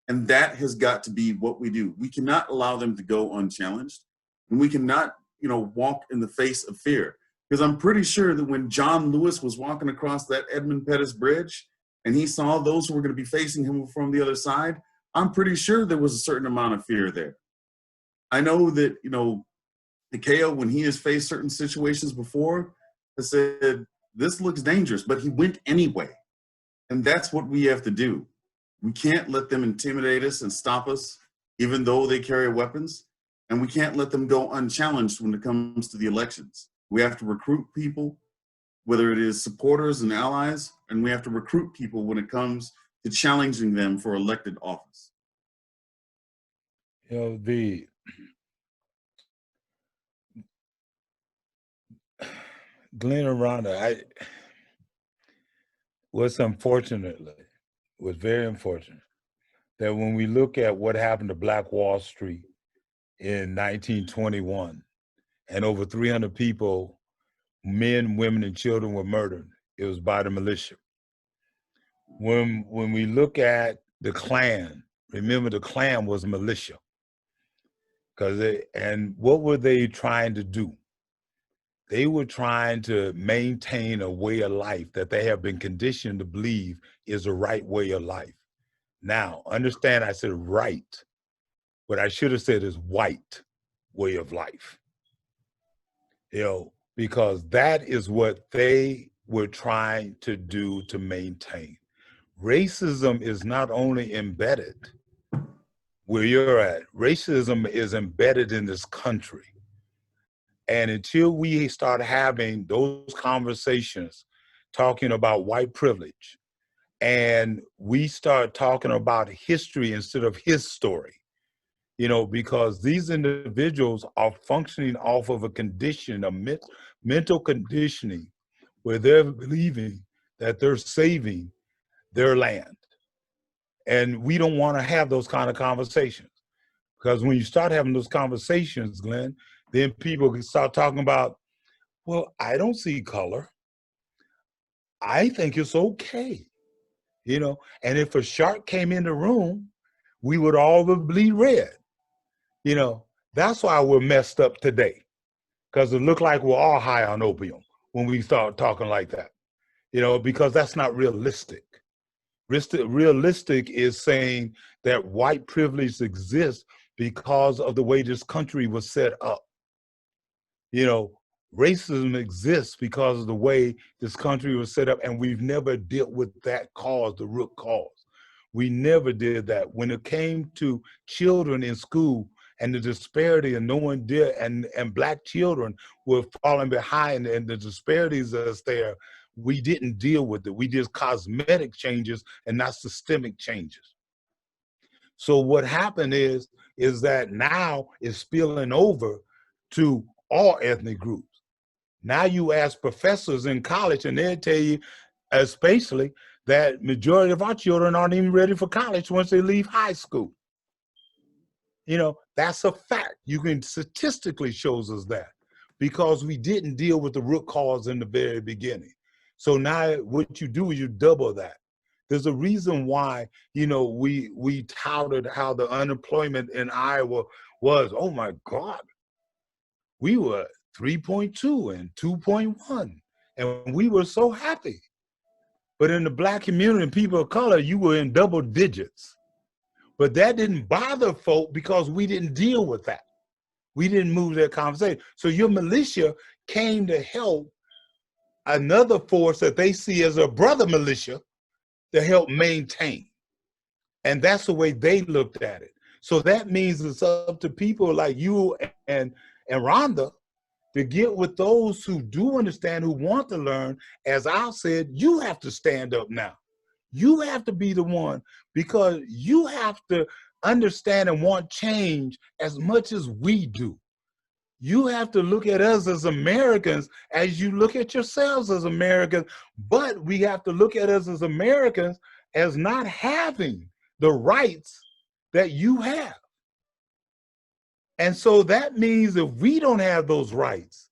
And that has got to be what we do. We cannot allow them to go unchallenged, and we cannot, walk in the face of fear. Because I'm pretty sure that when John Lewis was walking across that Edmund Pettus Bridge and he saw those who were going to be facing him from the other side, I'm pretty sure there was a certain amount of fear there. I know that, the KO, when he has faced certain situations before, has said, this looks dangerous, but he went anyway. And that's what we have to do. We can't let them intimidate us and stop us, even though they carry weapons. And we can't let them go unchallenged when it comes to the elections. We have to recruit people, whether it is supporters and allies, and we have to recruit people when it comes to challenging them for elected office. Glenn and Rhonda, was very unfortunate that when we look at what happened to Black Wall Street in 1921, and over 300 people, men, women, and children were murdered, it was by the militia. When we look at the Klan, remember the Klan was militia. And what were they trying to do? They were trying to maintain a way of life that they have been conditioned to believe is the right way of life. Now, understand I said right. What I should have said is white way of life. Because that is what they were trying to do to maintain. Racism is not only embedded where you're at, racism is embedded in this country. And until we start having those conversations, talking about white privilege and we start talking about history instead of his story, you know, because these individuals are functioning off of a condition, a mental conditioning, where they're believing that they're saving their land. And we don't want to have those kind of conversations, because when you start having those conversations, Glenn, then people can start talking about, well, I don't see color. I think it's okay, you know. And if a shark came in the room, we would all bleed red, you know. That's why we're messed up today, because it looked like we're all high on opium when we start talking like that, you know, because that's not realistic. Realistic is saying that white privilege exists because of the way this country was set up. You know, racism exists because of the way this country was set up, and we've never dealt with that cause, the root cause. We never did that. When it came to children in school and the disparity, and no one did, and Black children were falling behind, and the disparities that's there, we didn't deal with it. We did cosmetic changes and not systemic changes. So what happened is that now it's spilling over to all ethnic groups. Now you ask professors in college and they'll tell you, especially, that majority of our children aren't even ready for college once they leave high school. You know, that's a fact. You can statistically shows us that, because we didn't deal with the root cause in the very beginning. So now what you do is you double that. There's a reason why, you know, we touted how the unemployment in Iowa was, oh my God, we were 3.2 and 2.1, and we were so happy. But in the Black community and people of color, you were in double digits. But that didn't bother folk because we didn't deal with that. We didn't move that conversation. So your militia came to help another force that they see as a brother militia to help maintain. And that's the way they looked at it. So that means it's up to people like you and Rhonda to get with those who do understand, who want to learn. As I said, you have to stand up now. You have to be the one, because you have to understand and want change as much as we do. You have to look at us as Americans as you look at yourselves as Americans, but we have to look at us as Americans as not having the rights that you have. And so that means if we don't have those rights,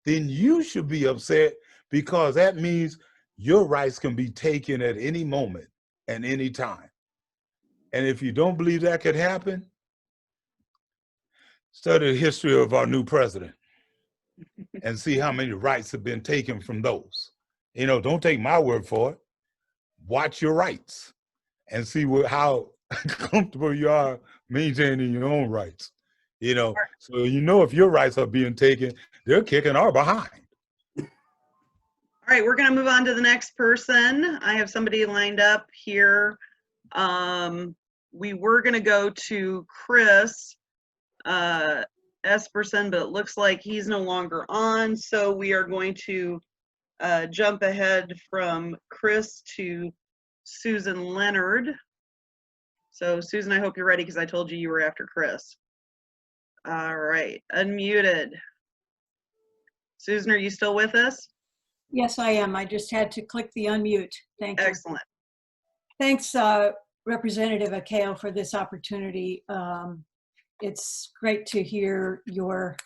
then you should be upset, because that means your rights can be taken at any moment and any time. And if you don't believe that could happen, study the history of our new president and see how many rights have been taken from those. You know, don't take my word for it. Watch your rights and see how comfortable you are maintaining your own rights. You know, so you know if your rights are being taken, they're kicking our behind. All right, we're going to move on to the next person. I have somebody lined up here. We were going to go to Chris Esperson, but it looks like he's no longer on. So we are going to jump ahead from Chris to Susan Leonard. So Susan, I hope you're ready, because I told you were after Chris. All right, unmuted. Susan, are you still with us? Yes, I am. I just had to click the unmute. Thank you. Excellent. Thanks, Representative Akeo, for this opportunity. It's great to hear your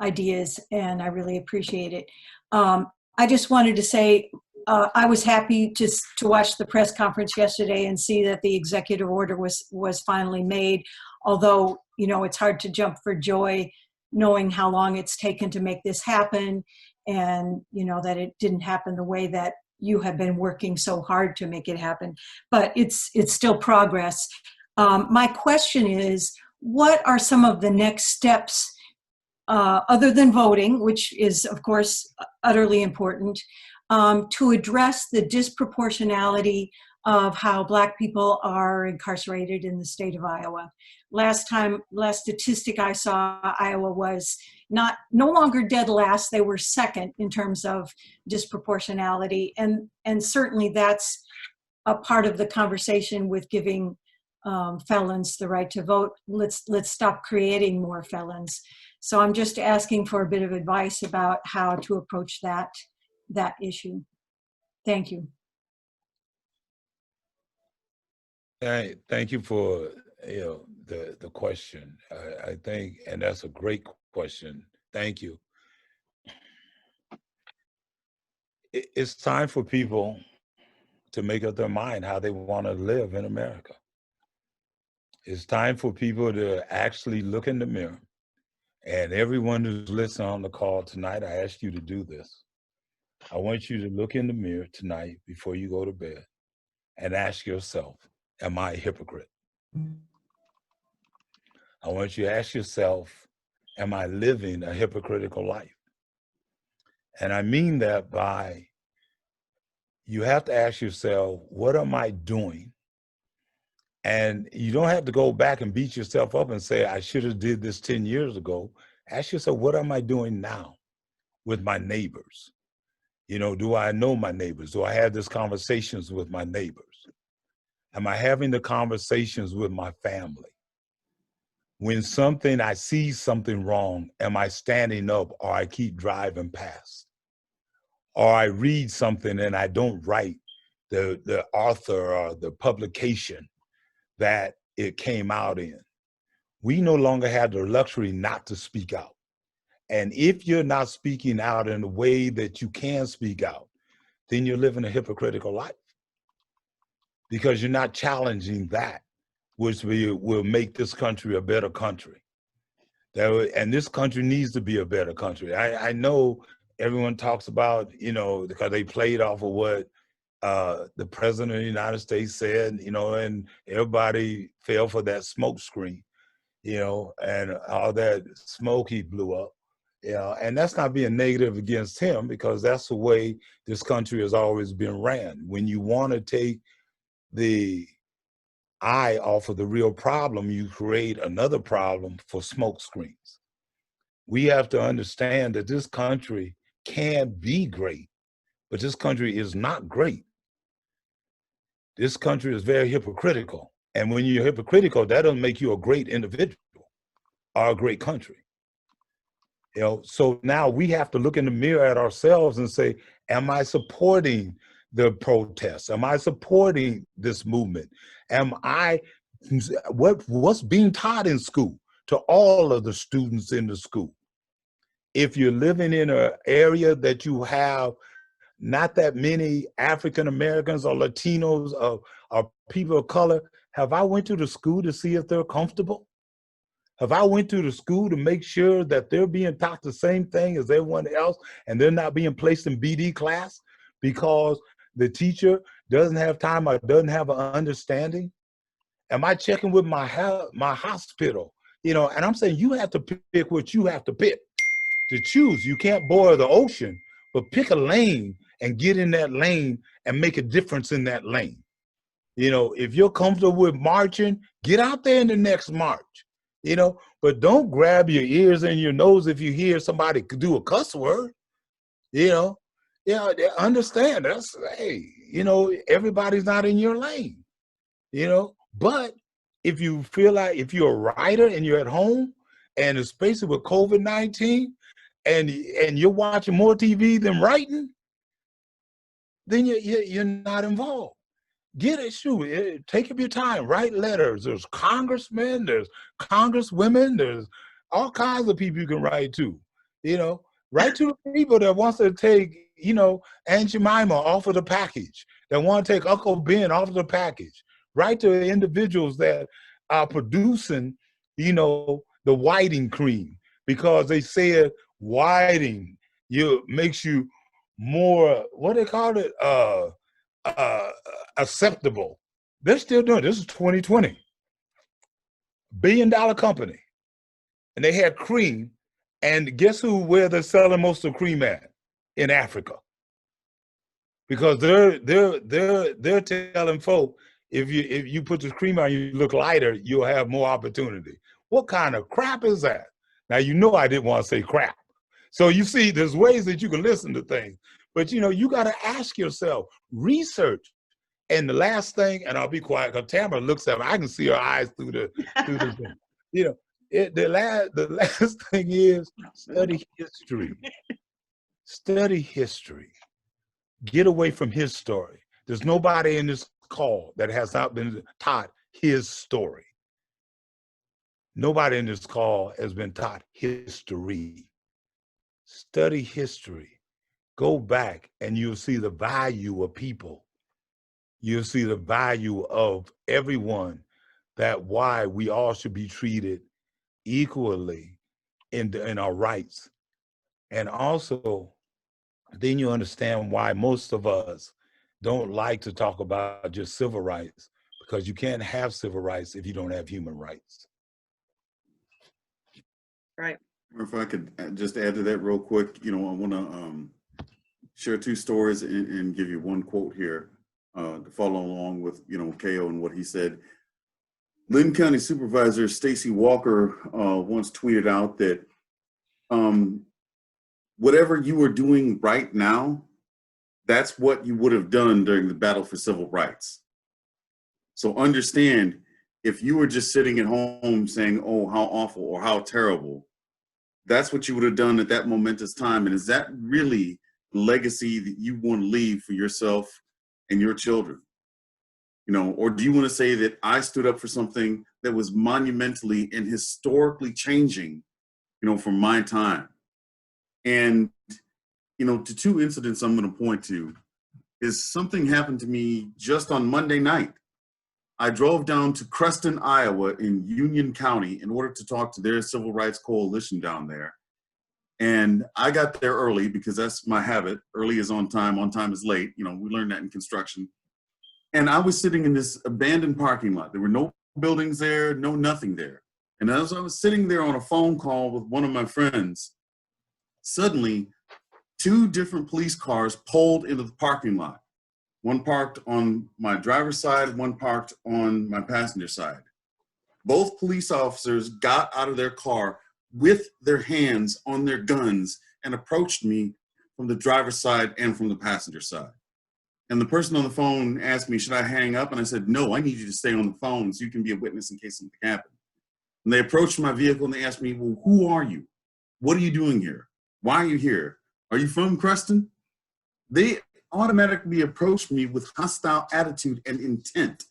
ideas, and I really appreciate it. I just wanted to say I was happy to watch the press conference yesterday and see that the executive order was finally made, although, you know, it's hard to jump for joy knowing how long it's taken to make this happen, and, you know, that it didn't happen the way that you have been working so hard to make it happen. But it's still progress. My question is, what are some of the next steps, other than voting, which is, of course, utterly important, to address the disproportionality of how Black people are incarcerated in the state of Iowa? Last statistic I saw, Iowa was no longer dead last. They were second in terms of disproportionality, and certainly that's a part of the conversation with giving felons the right to vote. Let's stop creating more felons. So I'm just asking for a bit of advice about how to approach that issue. Thank you. Thank you for the question. I think, and that's a great question. Thank you. It's time for people to make up their mind how they want to live in America. It's time for people to actually look in the mirror. And everyone who's listening on the call tonight, I ask you to do this. I want you to look in the mirror tonight before you go to bed and ask yourself, am I a hypocrite? I want you to ask yourself, am I living a hypocritical life? And I mean that by, you have to ask yourself, what am I doing? And you don't have to go back and beat yourself up and say, I should have did this 10 years ago. Ask yourself, what am I doing now with my neighbors? You know, do I know my neighbors? Do I have these conversations with my neighbors? Am I having the conversations with my family? When I see something wrong, am I standing up or I keep driving past? Or I read something and I don't write the author or the publication that it came out in. We no longer have the luxury not to speak out. And if you're not speaking out in a way that you can speak out, then you're living a hypocritical life, because you're not challenging that which will make this country a better country. And this country needs to be a better country. I know everyone talks about, because they played off of what the president of the United States said, and everybody fell for that smoke screen, and all that smoke he blew up. And that's not being negative against him, because that's the way this country has always been ran. When you want to take the eye off of the real problem, you create another problem for smoke screens. We have to understand that this country can be great, but this country is not great. This country is very hypocritical. And when you're hypocritical, that doesn't make you a great individual or a great country. So now we have to look in the mirror at ourselves and say, am I supporting the protests? Am I supporting this movement? What's being taught in school to all of the students in the school? If you're living in an area that you have not that many African Americans or Latinos or people of color, have I went to the school to see if they're comfortable? Have I went to the school to make sure that they're being taught the same thing as everyone else and they're not being placed in BD class because the teacher doesn't have time or doesn't have an understanding? Am I checking with my hospital? And I'm saying you have to pick what you have to pick to choose. You can't boil the ocean, but pick a lane and get in that lane and make a difference in that lane. If you're comfortable with marching, get out there in the next march. But don't grab your ears and your nose if you hear somebody do a cuss word. Understand that's, hey, everybody's not in your lane. But if you feel like, if you're a writer and you're at home and especially with COVID-19 and you're watching more TV than writing, then you're not involved. Get it, shoot, take up your time, write letters. There's congressmen, there's congresswomen, there's all kinds of people you can write to. Write to the people that wants to take, Aunt Jemima off of the package, that want to take Uncle Ben off of the package. Write to individuals that are producing, the whiting cream, because they said whiting makes you more, what they call it, acceptable. They're still doing it. This is 2020. $1 billion company. And they had cream. And guess where they're selling most of the cream at? In Africa. Because they're telling folk, if you put the cream on, you look lighter, you'll have more opportunity. What kind of crap is that? Now, I didn't want to say crap. So you see, there's ways that you can listen to things. But, you got to ask yourself, research. And the last thing, and I'll be quiet because Tamara looks at me. I can see her eyes through the thing. You know, the last thing is study history. Study history. Get away from his story. There's nobody in this call that has not been taught his story. Nobody in this call has been taught history. Study history. Go back and you'll see the value of people. You'll see the value of everyone, that why we all should be treated equally in our rights. And also, then you understand why most of us don't like to talk about just civil rights, because you can't have civil rights if you don't have human rights. Right. Or if I could just add to that real quick, you know, I want to share two stories and give you one quote here to follow along with, you know, Ko and what he said. Lynn County Supervisor Stacy Walker once tweeted out that whatever you are doing right now, that's what you would have done during the battle for civil rights. So understand, if you were just sitting at home saying, oh, how awful or how terrible, that's what you would have done at that momentous time. And is that really the legacy that you want to leave for yourself and your children? You know, or do you want to say that I stood up for something that was monumentally and historically changing, you know, from my time? And, you know, to two incidents I'm going to point to is something happened to me just on Monday night. I drove down to Creston, Iowa in Union County in order to talk to their civil rights coalition down there. And I got there early because that's my habit. Early is on time is late. You know, we learned that in construction. And I was sitting in this abandoned parking lot. There were no buildings there, no nothing there. And as I was sitting there on a phone call with one of my friends, suddenly 2 different police cars pulled into the parking lot. One parked on my driver's side, one parked on my passenger side. Both police officers got out of their car with their hands on their guns and approached me from the driver's side and from the passenger side. And the person on the phone asked me, should I hang up? And I said, no, I need you to stay on the phone so you can be a witness in case something happened. And they approached my vehicle and they asked me, well, who are you? What are you doing here? Why are you here? Are you from Creston? They automatically approached me with hostile attitude and intent.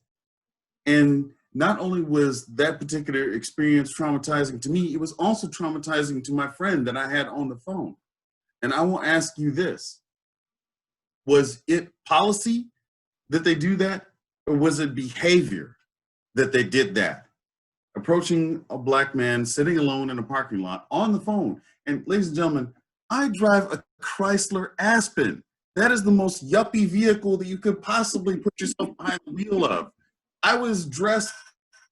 And not only was that particular experience traumatizing to me, it was also traumatizing to my friend that I had on the phone. And I will ask you this. Was it policy that they do that? Or was it behavior that they did that? Approaching a black man sitting alone in a parking lot on the phone. And ladies and gentlemen, I drive a Chrysler Aspen. That is the most yuppie vehicle that you could possibly put yourself behind the wheel of. I was dressed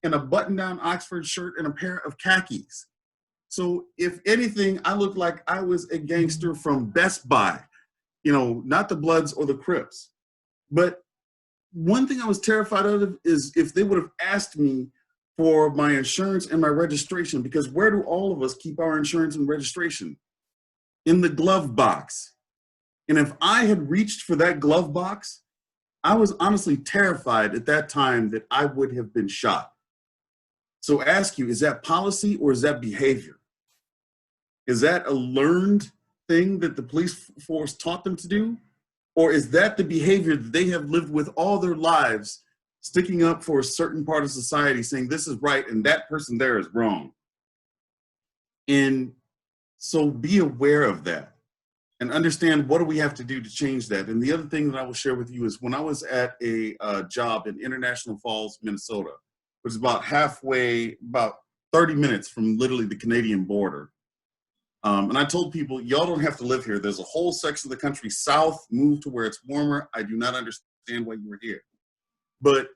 in a button-down Oxford shirt and a pair of khakis. So if anything, I looked like I was a gangster from Best Buy, you know, not the Bloods or the Crips. But one thing I was terrified of is if they would have asked me for my insurance and my registration, because where do all of us keep our insurance and registration? In the glove box. And if I had reached for that glove box, I was honestly terrified at that time that I would have been shot. So ask you, is that policy or is that behavior? Is that a learned thing that the police force taught them to do? Or is that the behavior that they have lived with all their lives, sticking up for a certain part of society, saying this is right and that person there is wrong? And so be aware of that and understand, what do we have to do to change that? And the other thing that I will share with you is when I was at a job in International Falls, Minnesota, which is about halfway, about 30 minutes from literally the Canadian border. And I told people, y'all don't have to live here. There's a whole section of the country south, move to where it's warmer. I do not understand why you were here. But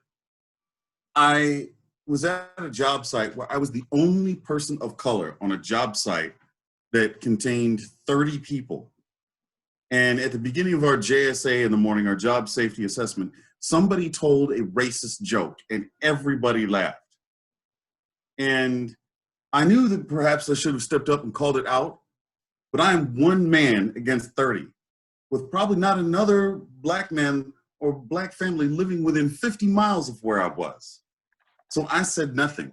I was at a job site where I was the only person of color on a job site that contained 30 people. And at the beginning of our JSA in the morning, our job safety assessment, somebody told a racist joke and everybody laughed. And I knew that perhaps I should have stepped up and called it out, but I am one man against 30, with probably not another black man or Black family living within 50 miles of where I was. So I said nothing.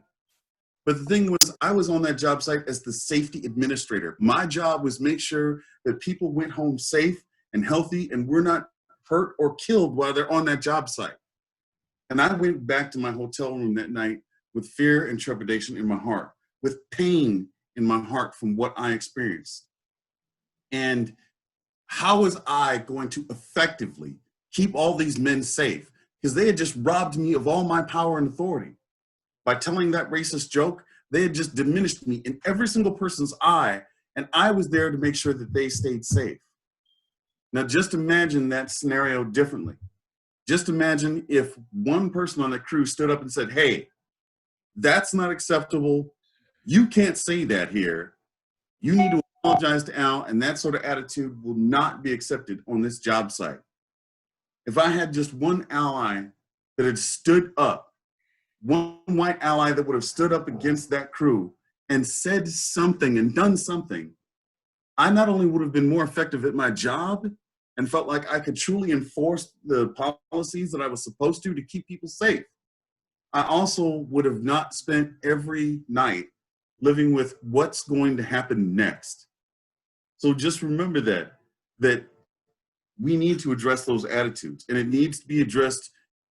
But the thing was, I was on that job site as the safety administrator. My job was make sure that people went home safe and healthy and were not hurt or killed while they're on that job site. And I went back to my hotel room that night with fear and trepidation in my heart, with pain in my heart from what I experienced. And how was I going to effectively keep all these men safe? Because they had just robbed me of all my power and authority. By telling that racist joke, they had just diminished me in every single person's eye, and I was there to make sure that they stayed safe. Now, just imagine that scenario differently. Just imagine if one person on the crew stood up and said, hey, that's not acceptable. You can't say that here. You need to apologize to Al, and that sort of attitude will not be accepted on this job site. If I had just one ally that had stood up, one white ally that would have stood up against that crew and said something and done something, I not only would have been more effective at my job and felt like I could truly enforce the policies that I was supposed to keep people safe, I also would have not spent every night living with what's going to happen next. So just remember that we need to address those attitudes, and it needs to be addressed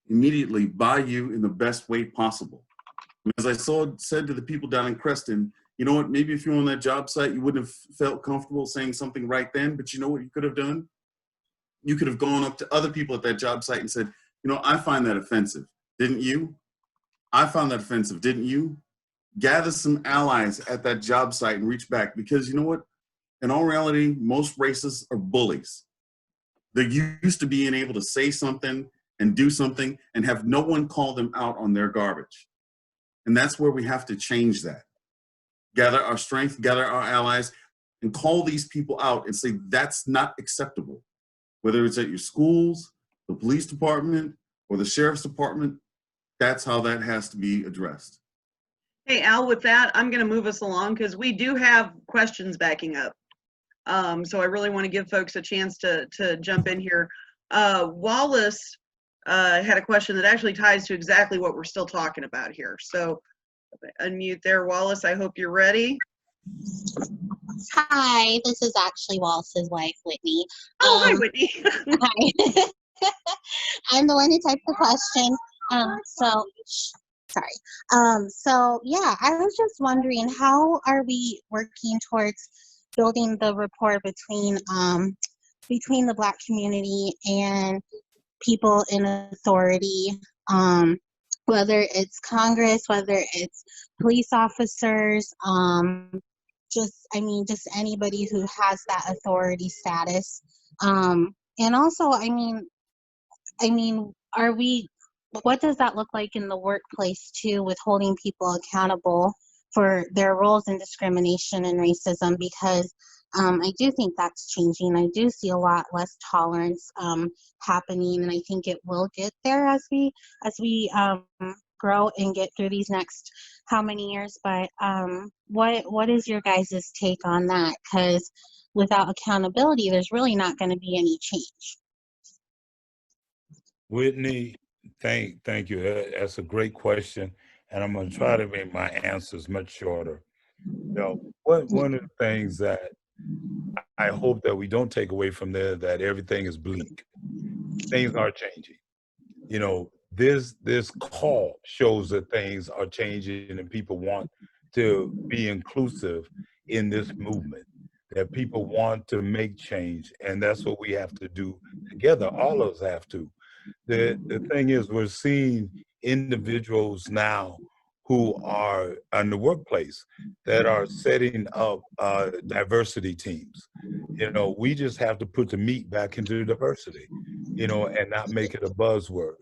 immediately by you in the best way possible. As I said to the people down in Creston, you know what, maybe if you're on that job site, you wouldn't have felt comfortable saying something right then, but you know what you could have done? You could have gone up to other people at that job site and said, you know, I find that offensive, didn't you? I found that offensive, didn't you? Gather some allies at that job site and reach back, because you know what? In all reality, most racists are bullies. They're used to being able to say something and do something and have no one call them out on their garbage. And that's where we have to change that. Gather our strength, gather our allies, and call these people out and say, that's not acceptable. Whether it's at your schools, the police department, or the sheriff's department, that's how that has to be addressed. Hey, Al, with that, I'm going to move us along because we do have questions backing up. So I really want to give folks a chance to jump in here. Wallace had a question that actually ties to exactly what we're still talking about here. So unmute there, Wallace. I hope you're ready. Hi, this is actually Wallace's wife, Whitney. Oh, hi, Whitney. Hi. I'm the one who typed the question. So yeah, I was just wondering, how are we working towards building the rapport between the Black community and people in authority, whether it's Congress, whether it's police officers, just anybody who has that authority status. And also, what does that look like in the workplace too, with holding people accountable for their roles in discrimination and racism? Because I do think that's changing. I do see a lot less tolerance happening, and I think it will get there as we grow and get through these next how many years. But what is your guys' take on that? Because without accountability, there's really not going to be any change. Whitney, thank you. That's a great question, and I'm going to try to make my answers much shorter. You know, one of the things that I hope that we don't take away from there, that everything is bleak. Things are changing. You know, this call shows that things are changing and people want to be inclusive in this movement, that people want to make change, and that's what we have to do together. All of us have to. The thing is, we're seeing individuals now who are in the workplace that are setting up diversity teams. You know, we just have to put the meat back into diversity, you know, and not make it a buzzword,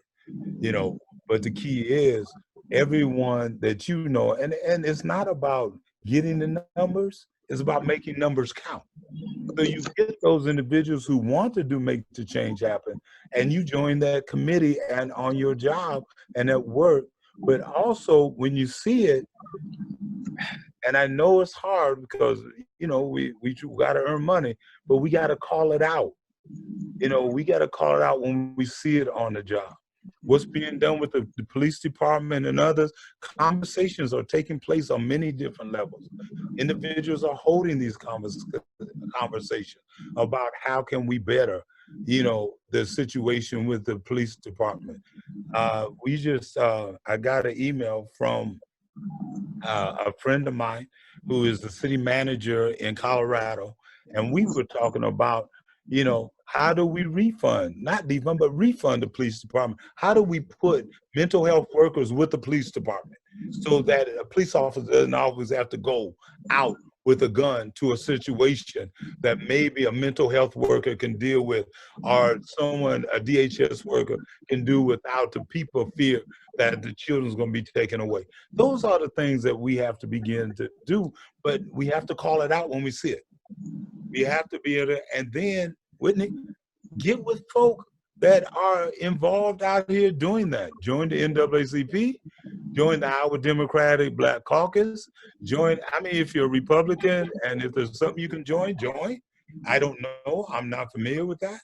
you know. But the key is everyone that you know, and it's not about getting the numbers, it's about making numbers count. So you get those individuals who want to make the change happen, and you join that committee and on your job and at work. But also when you see it, and I know it's hard because, you know, we got to earn money, but we got to call it out. You know, we got to call it out when we see it on the job. What's being done with the police department and others, conversations are taking place on many different levels. Individuals are holding these conversations about how can we better, you know, the situation with the police department. I got an email from a friend of mine who is the city manager in Colorado, and we were talking about, you know, how do we not defund, but refund the police department? How do we put mental health workers with the police department so that a police officer doesn't always have to go out with a gun to a situation that maybe a mental health worker can deal with, or someone, a DHS worker, can do without the people fear that the children's going to be taken away. Those are the things that we have to begin to do, but we have to call it out when we see it. We have to be able to, and then, Whitney, get with folk that are involved out here doing that. Join the NAACP, join the Iowa Democratic Black Caucus, if you're a Republican and if there's something you can join. I don't know, I'm not familiar with that.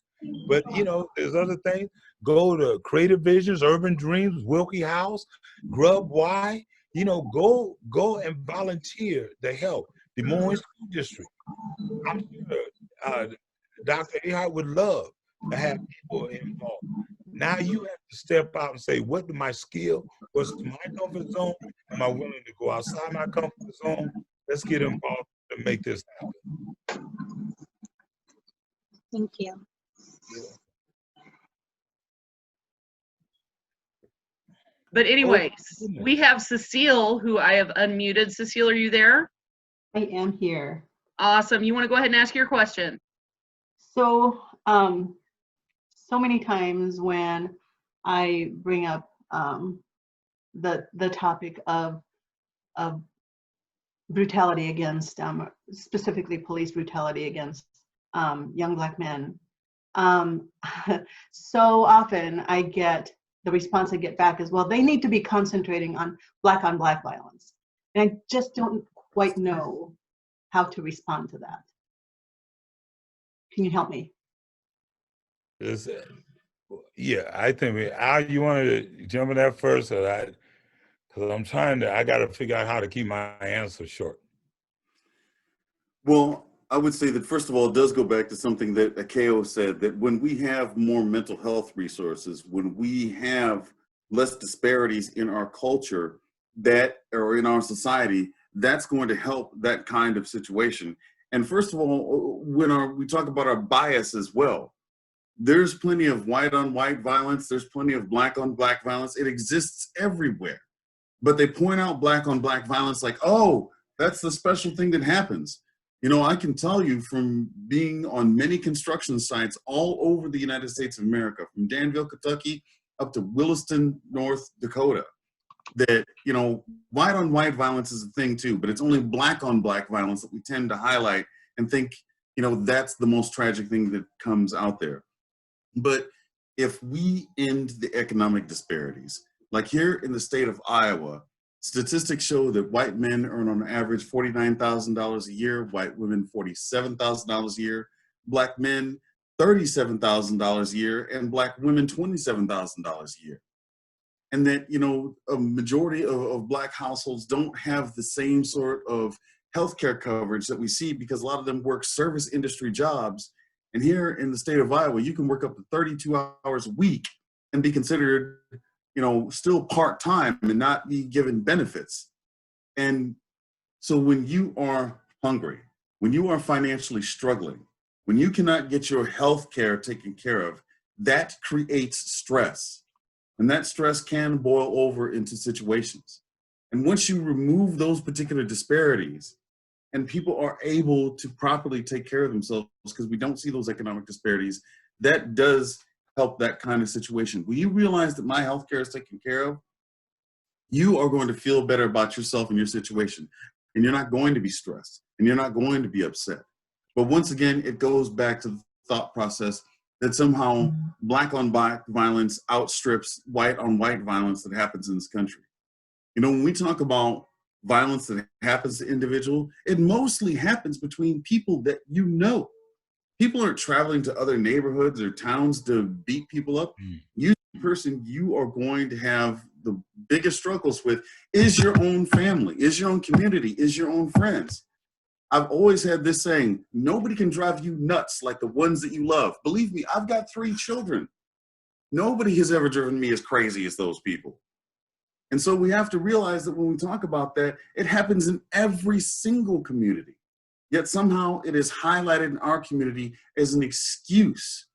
But, you know, there's other things. Go to Creative Visions, Urban Dreams, Wilkie House, Grub Y. You know, go and volunteer to help Des Moines School District. I'm sure Dr. Ahart would love to have people involved. Now you have to step out and say, what do my skill? What's my comfort zone? Am I willing to go outside my comfort zone? Let's get involved to make this happen. Thank you. But anyways, we have Cecile, who I have unmuted. Cecile, are you there? I am here. Awesome. You want to go ahead and ask your question? So, so many times when I bring up the topic of brutality against, specifically police brutality against young Black men, so often I get the response I get back is, well, they need to be concentrating on Black violence. And I just don't quite know how to respond to that. Can you help me? Yeah, I think, Al, you want to jump in that first? Because I got to figure out how to keep my answer short. Well, I would say that, first of all, it does go back to something that Akeo said, that when we have more mental health resources, when we have less disparities in our culture or in our society, that's going to help that kind of situation. And first of all, when we talk about our bias as well, there's plenty of white on white violence, there's plenty of Black on Black violence. It exists everywhere. But they point out Black on Black violence like, oh, that's the special thing that happens. You know, I can tell you from being on many construction sites all over the United States of America, from Danville, Kentucky, up to Williston, North Dakota, that, you know, white on white violence is a thing too, but it's only Black on Black violence that we tend to highlight and think, you know, that's the most tragic thing that comes out there. But if we end the economic disparities, like here in the state of Iowa, statistics show that white men earn on average $49,000 a year, white women $47,000 a year, Black men $37,000 a year, and Black women $27,000 a year. And that, you know, a majority of Black households don't have the same sort of healthcare coverage that we see because a lot of them work service industry jobs. And here in the state of Iowa, you can work up to 32 hours a week and be considered, you know, still part-time and not be given benefits. And so when you are hungry, when you are financially struggling, when you cannot get your health care taken care of, that creates stress. And that stress can boil over into situations. And once you remove those particular disparities and people are able to properly take care of themselves because we don't see those economic disparities, that does help that kind of situation. When you realize that my healthcare is taken care of, you are going to feel better about yourself and your situation. And you're not going to be stressed and you're not going to be upset. But once again, it goes back to the thought process that somehow Black on Black violence outstrips white on white violence that happens in this country. You know, when we talk about violence that happens to individuals, it mostly happens between people that you know. People aren't traveling to other neighborhoods or towns to beat people up. You, the person you are going to have the biggest struggles with is your own family, is your own community, is your own friends. I've always had this saying, nobody can drive you nuts like the ones that you love. Believe me, I've got 3 children. Nobody has ever driven me as crazy as those people. And so we have to realize that when we talk about that, it happens in every single community. Yet somehow it is highlighted in our community as an excuse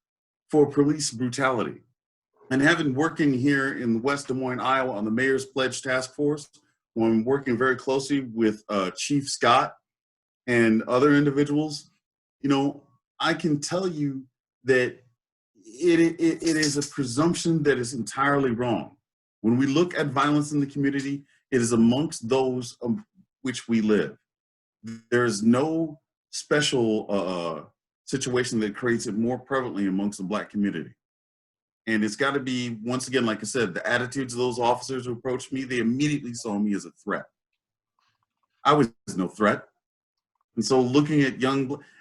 for police brutality. And having working here in West Des Moines, Iowa on the Mayor's Pledge Task Force, where I'm working very closely with Chief Scott and other individuals, you know, I can tell you that it is a presumption that is entirely wrong. When we look at violence in the community, it is amongst those of which we live. There is no special situation that creates it more prevalently amongst the Black community. And it's got to be, once again, like I said, the attitudes of those officers who approached me, they immediately saw me as a threat. I was no threat. And so looking at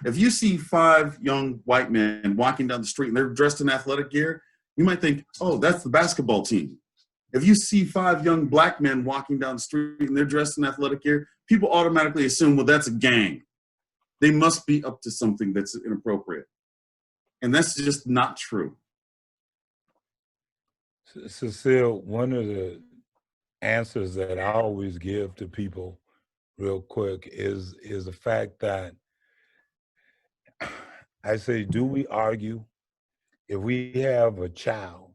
if you see 5 young white men walking down the street and they're dressed in athletic gear, you might think, oh, that's the basketball team. If you see 5 young Black men walking down the street and they're dressed in athletic gear, people automatically assume, well, that's a gang. They must be up to something that's inappropriate. And that's just not true. Cecile, one of the answers that I always give to people real quick is the fact that I say, do we argue? If we have a child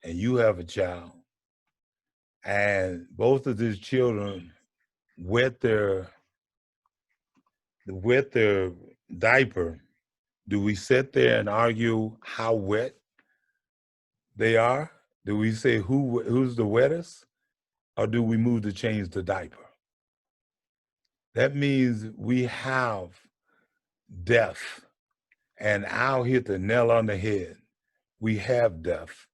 and you have a child and both of these children wet their diaper, do we sit there and argue how wet they are? Do we say who's the wettest? Or do we move to change the diaper? That means we have death. And I'll hit the nail on the head. We have death.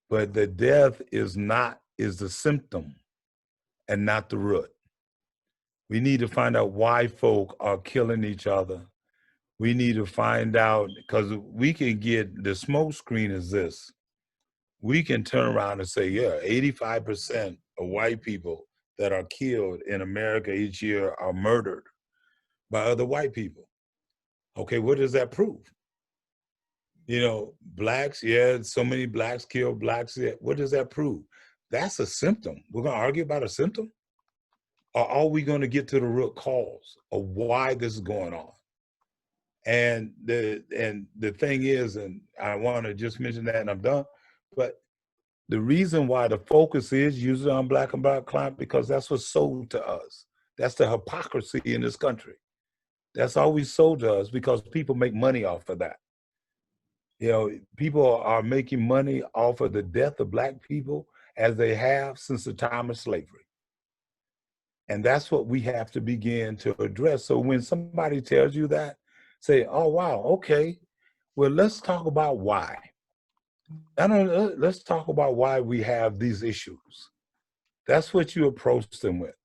But the death is the symptom and not the root. We need to find out why folk are killing each other. We need to find out, because we can get, the smoke screen is this. We can turn around and say, yeah, 85% of white people that are killed in America each year are murdered by other white people. Okay, what does that prove? You know, Blacks, yeah, so many Blacks kill Blacks. Yeah. What does that prove? That's a symptom. We're going to argue about a symptom? Or are we going to get to the root cause of why this is going on? And the thing is, and I want to just mention that and I'm done, but the reason why the focus is usually on Black and Black crime, because that's what's sold to us. That's the hypocrisy in this country. That's always sold to us because people make money off of that. You know, people are making money off of the death of Black people as they have since the time of slavery. And that's what we have to begin to address. So when somebody tells you that, say, oh, wow, okay, well, let's talk about why. Let's talk about why we have these issues. That's what you approach them with.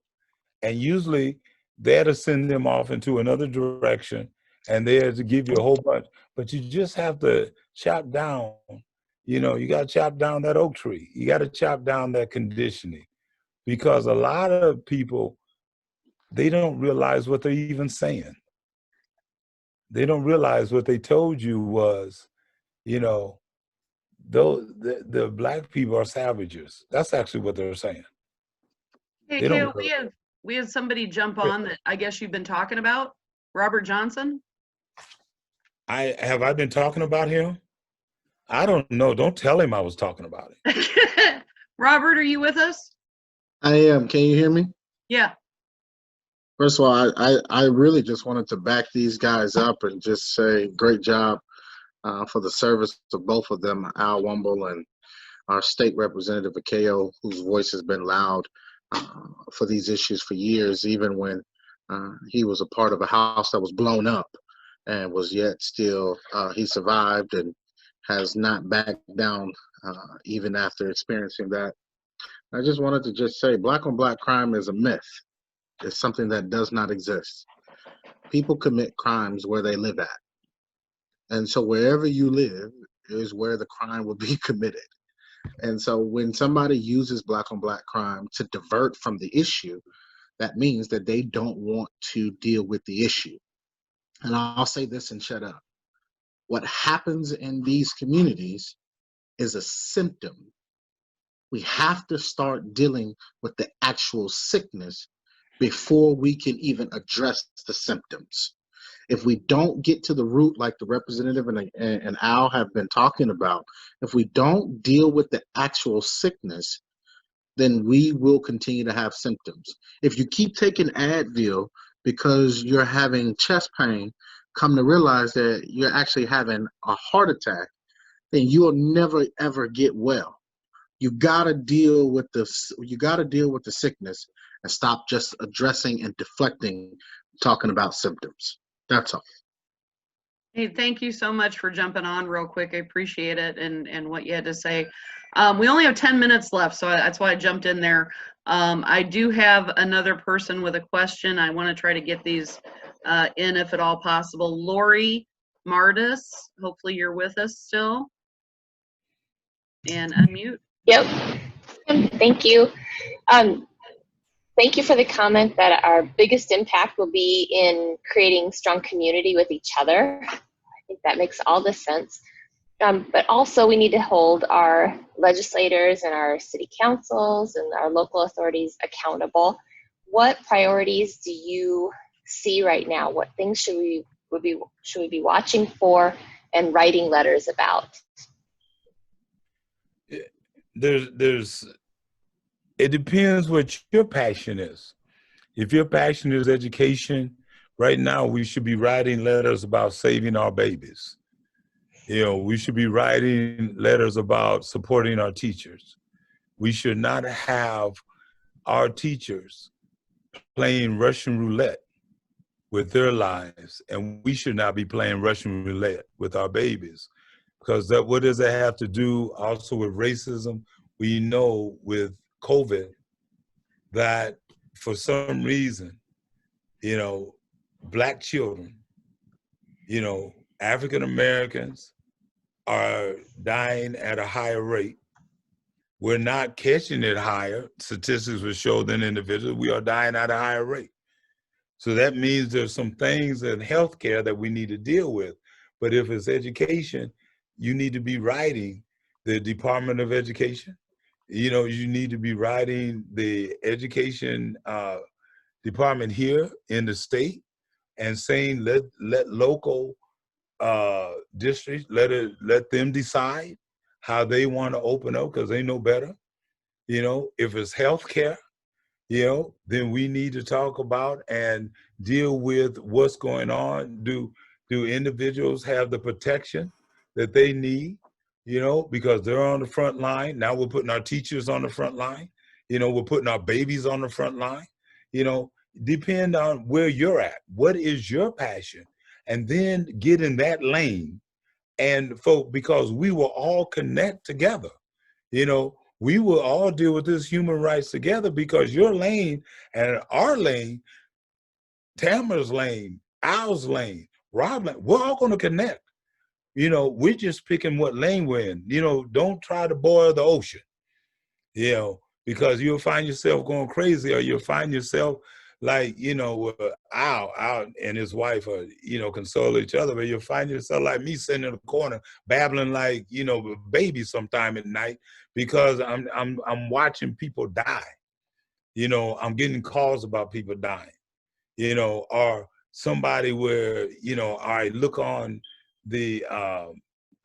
And usually they're to send them off into another direction and they're to give you a whole bunch, but you just have to chop down, you know, you got to chop down that oak tree. You got to chop down that conditioning, because a lot of people, they don't realize what they're even saying. They don't realize what they told you was, you know, though the Black people are savages. That's actually what they're saying. Hey, Kale, we have somebody jump on that I guess you've been talking about, Robert Johnson. Have I been talking about him? I don't know. Don't tell him I was talking about it. Robert, are you with us? I am. Can you hear me? Yeah. First of all, I really just wanted to back these guys up and just say great job for the service of both of them, Al Womble and our state representative, Akeo, whose voice has been loud for these issues for years, even when he was a part of a house that was blown up and was yet still, he survived and has not backed down even after experiencing that. I just wanted to just say Black on Black crime is a myth. It's something that does not exist. People commit crimes where they live at. And so wherever you live is where the crime will be committed. And so when somebody uses black on black crime to divert from the issue, that means that they don't want to deal with the issue. And I'll say this and shut up. What happens in these communities is a symptom. We have to start dealing with the actual sickness before we can even address the symptoms. If we don't get to the root, like the representative and Al have been talking about, if we don't deal with the actual sickness, then we will continue to have symptoms. If you keep taking Advil because you're having chest pain, come to realize that you're actually having a heart attack, then you will never ever get well. You gotta deal with the sickness and stop just addressing and deflecting, talking about symptoms. That's all. Hey, thank you so much for jumping on real quick. I appreciate it and what you had to say. We only have 10 minutes left, so that's why I jumped in there. I do have another person with a question. I want to try to get these in if at all possible. Lori Mardis, hopefully you're with us still. And unmute. Yep. Thank you. Thank you for the comment that our biggest impact will be in creating strong community with each other. I think that makes all the sense. But also we need to hold our legislators and our city councils and our local authorities accountable. What priorities do you see right now? What things should we be watching for and writing letters about? It depends what your passion is. If your passion is education, right now we should be writing letters about saving our babies. We should be writing letters about supporting our teachers. We should not have our teachers playing Russian roulette with their lives, and we should not be playing Russian roulette with our babies. Because what does that have to do also with racism? We know with COVID that for some reason, Black children, African Americans are dying at a higher rate. We're not catching it higher. Statistics will show than individuals. We are dying at a higher rate. So that means there's some things in healthcare that we need to deal with. But if it's education, you need to be writing the Department of Education. You need to be writing the education department here in the state and saying let local districts, let them decide how they want to open up because they know better. If it's healthcare, then we need to talk about and deal with what's going on. Do individuals have the protection that they need? Because they're on the front line. Now we're putting our teachers on the front line. We're putting our babies on the front line. Depend on where you're at. What is your passion? And then get in that lane. And because we will all connect together. We will all deal with this human rights together because your lane and our lane, Tamara's lane, Al's lane, Rob's lane, we're all going to connect. We're just picking what lane we're in. Don't try to boil the ocean, because you'll find yourself going crazy, or you'll find yourself like, Al and his wife are, console each other, but you'll find yourself like me sitting in the corner babbling like, a baby sometime at night because I'm watching people die. I'm getting calls about people dying, or somebody where, I look on the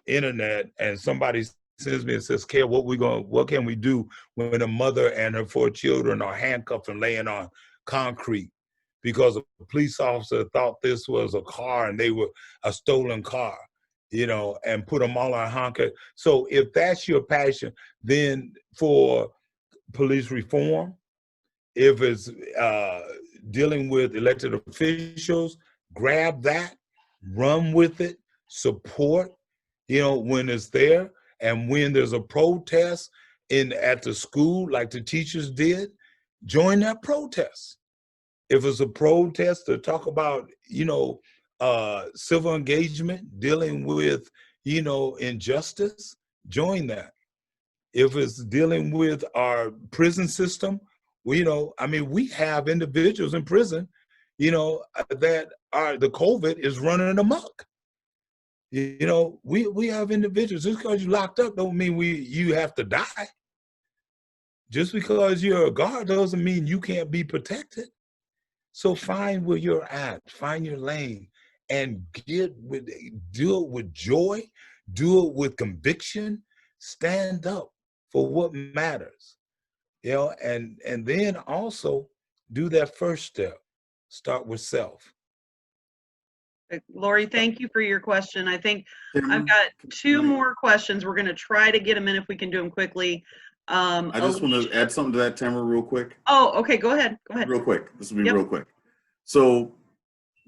internet and somebody sends me and says, "Care, what can we do when a mother and her 4 children are handcuffed and laying on concrete because a police officer thought this was a car and they were a stolen car, and put them all on handcuffs." So if that's your passion, then for police reform, if it's dealing with elected officials, grab that, run with it, support, when it's there. And when there's a protest at the school, like the teachers did, join that protest. If it's a protest to talk about, civil engagement, dealing with, injustice, join that. If it's dealing with our prison system, we have individuals in prison, that the COVID is running amok. We have individuals, just because you're locked up don't mean you have to die. Just because you're a guard doesn't mean you can't be protected. So find where you're at, find your lane, and do it with joy, do it with conviction, stand up for what matters, and then also do that first step. Start with self. Lori, thank you for your question. I think Cameron, I've got two more questions. We're going to try to get them in if we can do them quickly. I just want to add something to that, Tamara, real quick. Oh, okay. Go ahead. Real quick. This will be Yep. real quick. So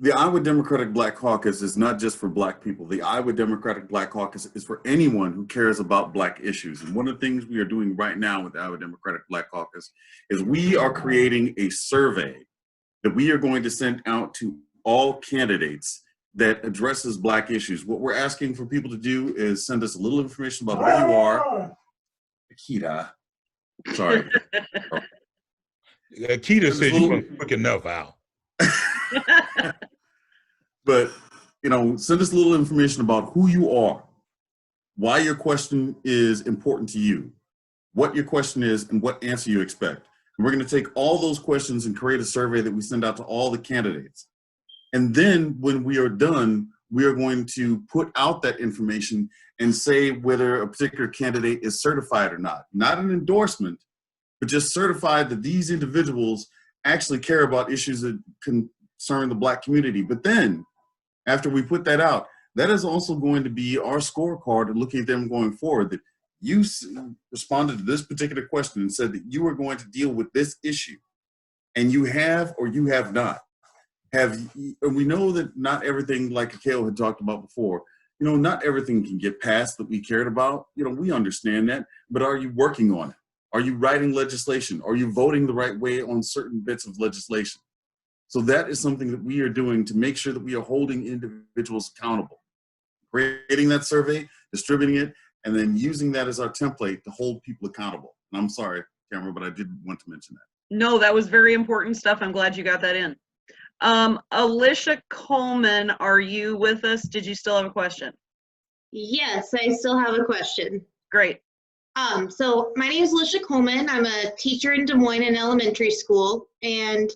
the Iowa Democratic Black Caucus is not just for Black people. The Iowa Democratic Black Caucus is for anyone who cares about Black issues. And one of the things we are doing right now with the Iowa Democratic Black Caucus is we are creating a survey that we are going to send out to all candidates that addresses Black issues. What we're asking for people to do is send us a little information about who you are. Akita. Sorry. Akita said you weren't quick enough, Al. But, send us a little information about who you are, why your question is important to you, what your question is, and what answer you expect. And we're going to take all those questions and create a survey that we send out to all the candidates. And then when we are done, we are going to put out that information and say whether a particular candidate is certified or not. Not an endorsement, but just certified that these individuals actually care about issues that concern the Black community. But then, after we put that out, that is also going to be our scorecard and looking at them going forward, that you responded to this particular question and said that you are going to deal with this issue, and you have or you have not. And we know that not everything, like Akil had talked about before, not everything can get passed that we cared about. We understand that, but are you working on it? Are you writing legislation? Are you voting the right way on certain bits of legislation? So that is something that we are doing to make sure that we are holding individuals accountable. Creating that survey, distributing it, and then using that as our template to hold people accountable. And I'm sorry, Tamara, but I did want to mention that. No, that was very important stuff. I'm glad you got that in. Alicia Coleman, are you with us? Did you still have a question? Yes, I still have a question. Great. So my name is Alicia Coleman. I'm a teacher in Des Moines in elementary school. And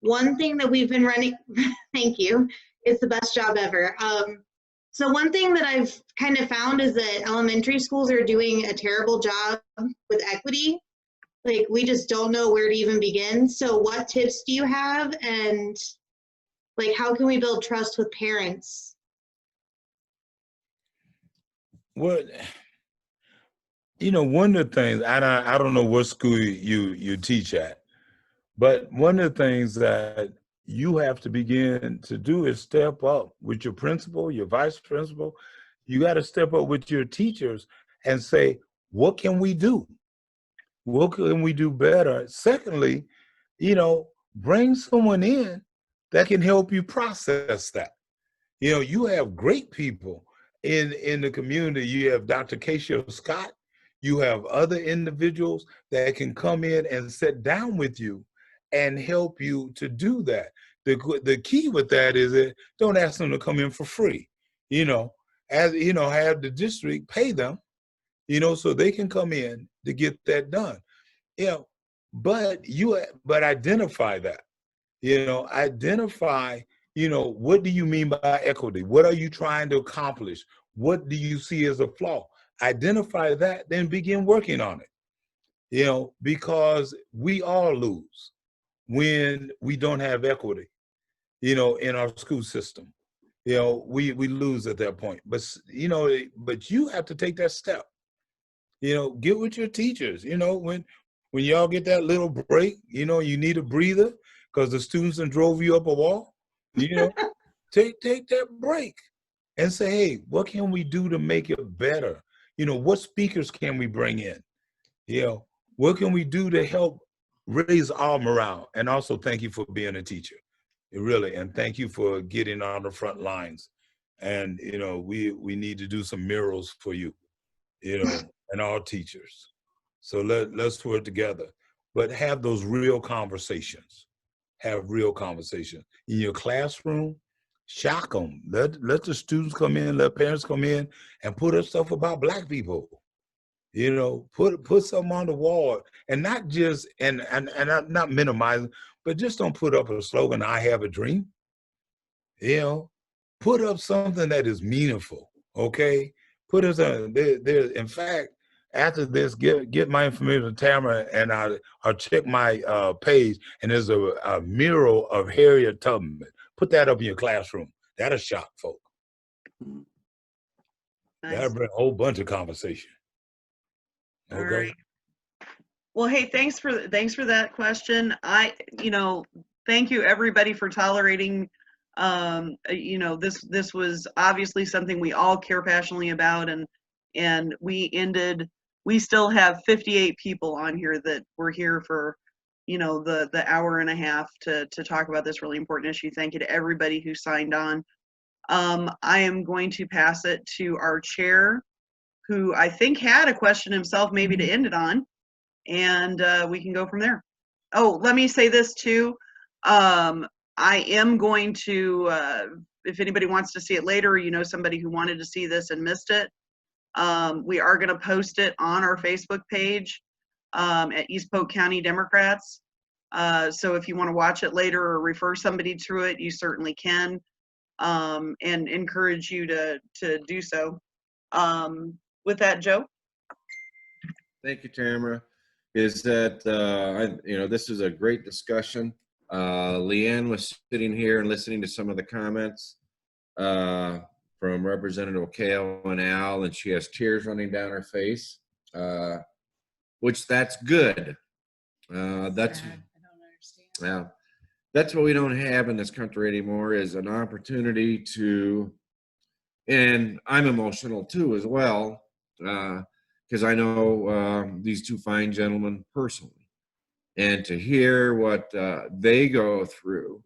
one thing that we've been running, thank you, it's the best job ever. So one thing that I've kind of found is that elementary schools are doing a terrible job with equity. Like, we just don't know where to even begin. So what tips do you have? And like, how can we build trust with parents? Well, one of the things, I don't know what school you teach at, but one of the things that you have to begin to do is step up with your principal, your vice principal. You got to step up with your teachers and say, what can we do? What can we do better? Secondly, bring someone in that can help you process that. You have great people in the community. You have Dr. Keisha Scott. You have other individuals that can come in and sit down with you and help you to do that. The key with that is that don't ask them to come in for free. Have the district pay them, so they can come in to get that done. But identify that. Identify, what do you mean by equity? What are you trying to accomplish? What do you see as a flaw? Identify that, then begin working on it. Because we all lose when we don't have equity, in our school system. We lose at that point. But you have to take that step. Get with your teachers. When y'all get that little break, you need a breather because the students done drove you up a wall. Take that break and say, hey, what can we do to make it better? What speakers can we bring in? What can we do to help raise our morale? And also thank you for being a teacher. Really. And thank you for getting on the front lines. And, you know, we need to do some murals for you, you know, and our teachers. So let's work together, but have those real conversations. Have real conversations in your classroom. Shock them. Let the students come in, let parents come in, and put up stuff about Black people. You know, put something on the wall, and not just and I'm not minimizing, but just don't put up a slogan, "I have a dream." You know, put up something that is meaningful. Okay, put us on there. In fact, after this, get my information to Tamara, and I'll check my page, and there's a mural of Harriet Tubman. Put that up in your classroom. That'll shock folk. Nice. That'll bring a whole bunch of conversation. Okay. All right. Well, hey, thanks for that question. Thank you everybody for tolerating. This was obviously something we all care passionately about, and we still have 58 people on here that were here for, the hour and a half to talk about this really important issue. Thank you to everybody who signed on. I am going to pass it to our chair, who I think had a question himself, maybe to end it on, and we can go from there. Oh, let me say this too. I am going to, if anybody wants to see it later, or somebody who wanted to see this and missed it, we are going to post it on our Facebook page at East Polk County Democrats. So if you want to watch it later or refer somebody to it, you certainly can, and encourage you to do so. With that, Joe? Thank you, Tamara. Is that, this is a great discussion. Leanne was sitting here and listening to some of the comments from Representative Kale and Al, and she has tears running down her face, which that's good. That's what we don't have in this country anymore, is an opportunity to, and I'm emotional too as well, because I know these two fine gentlemen personally. And to hear what they go through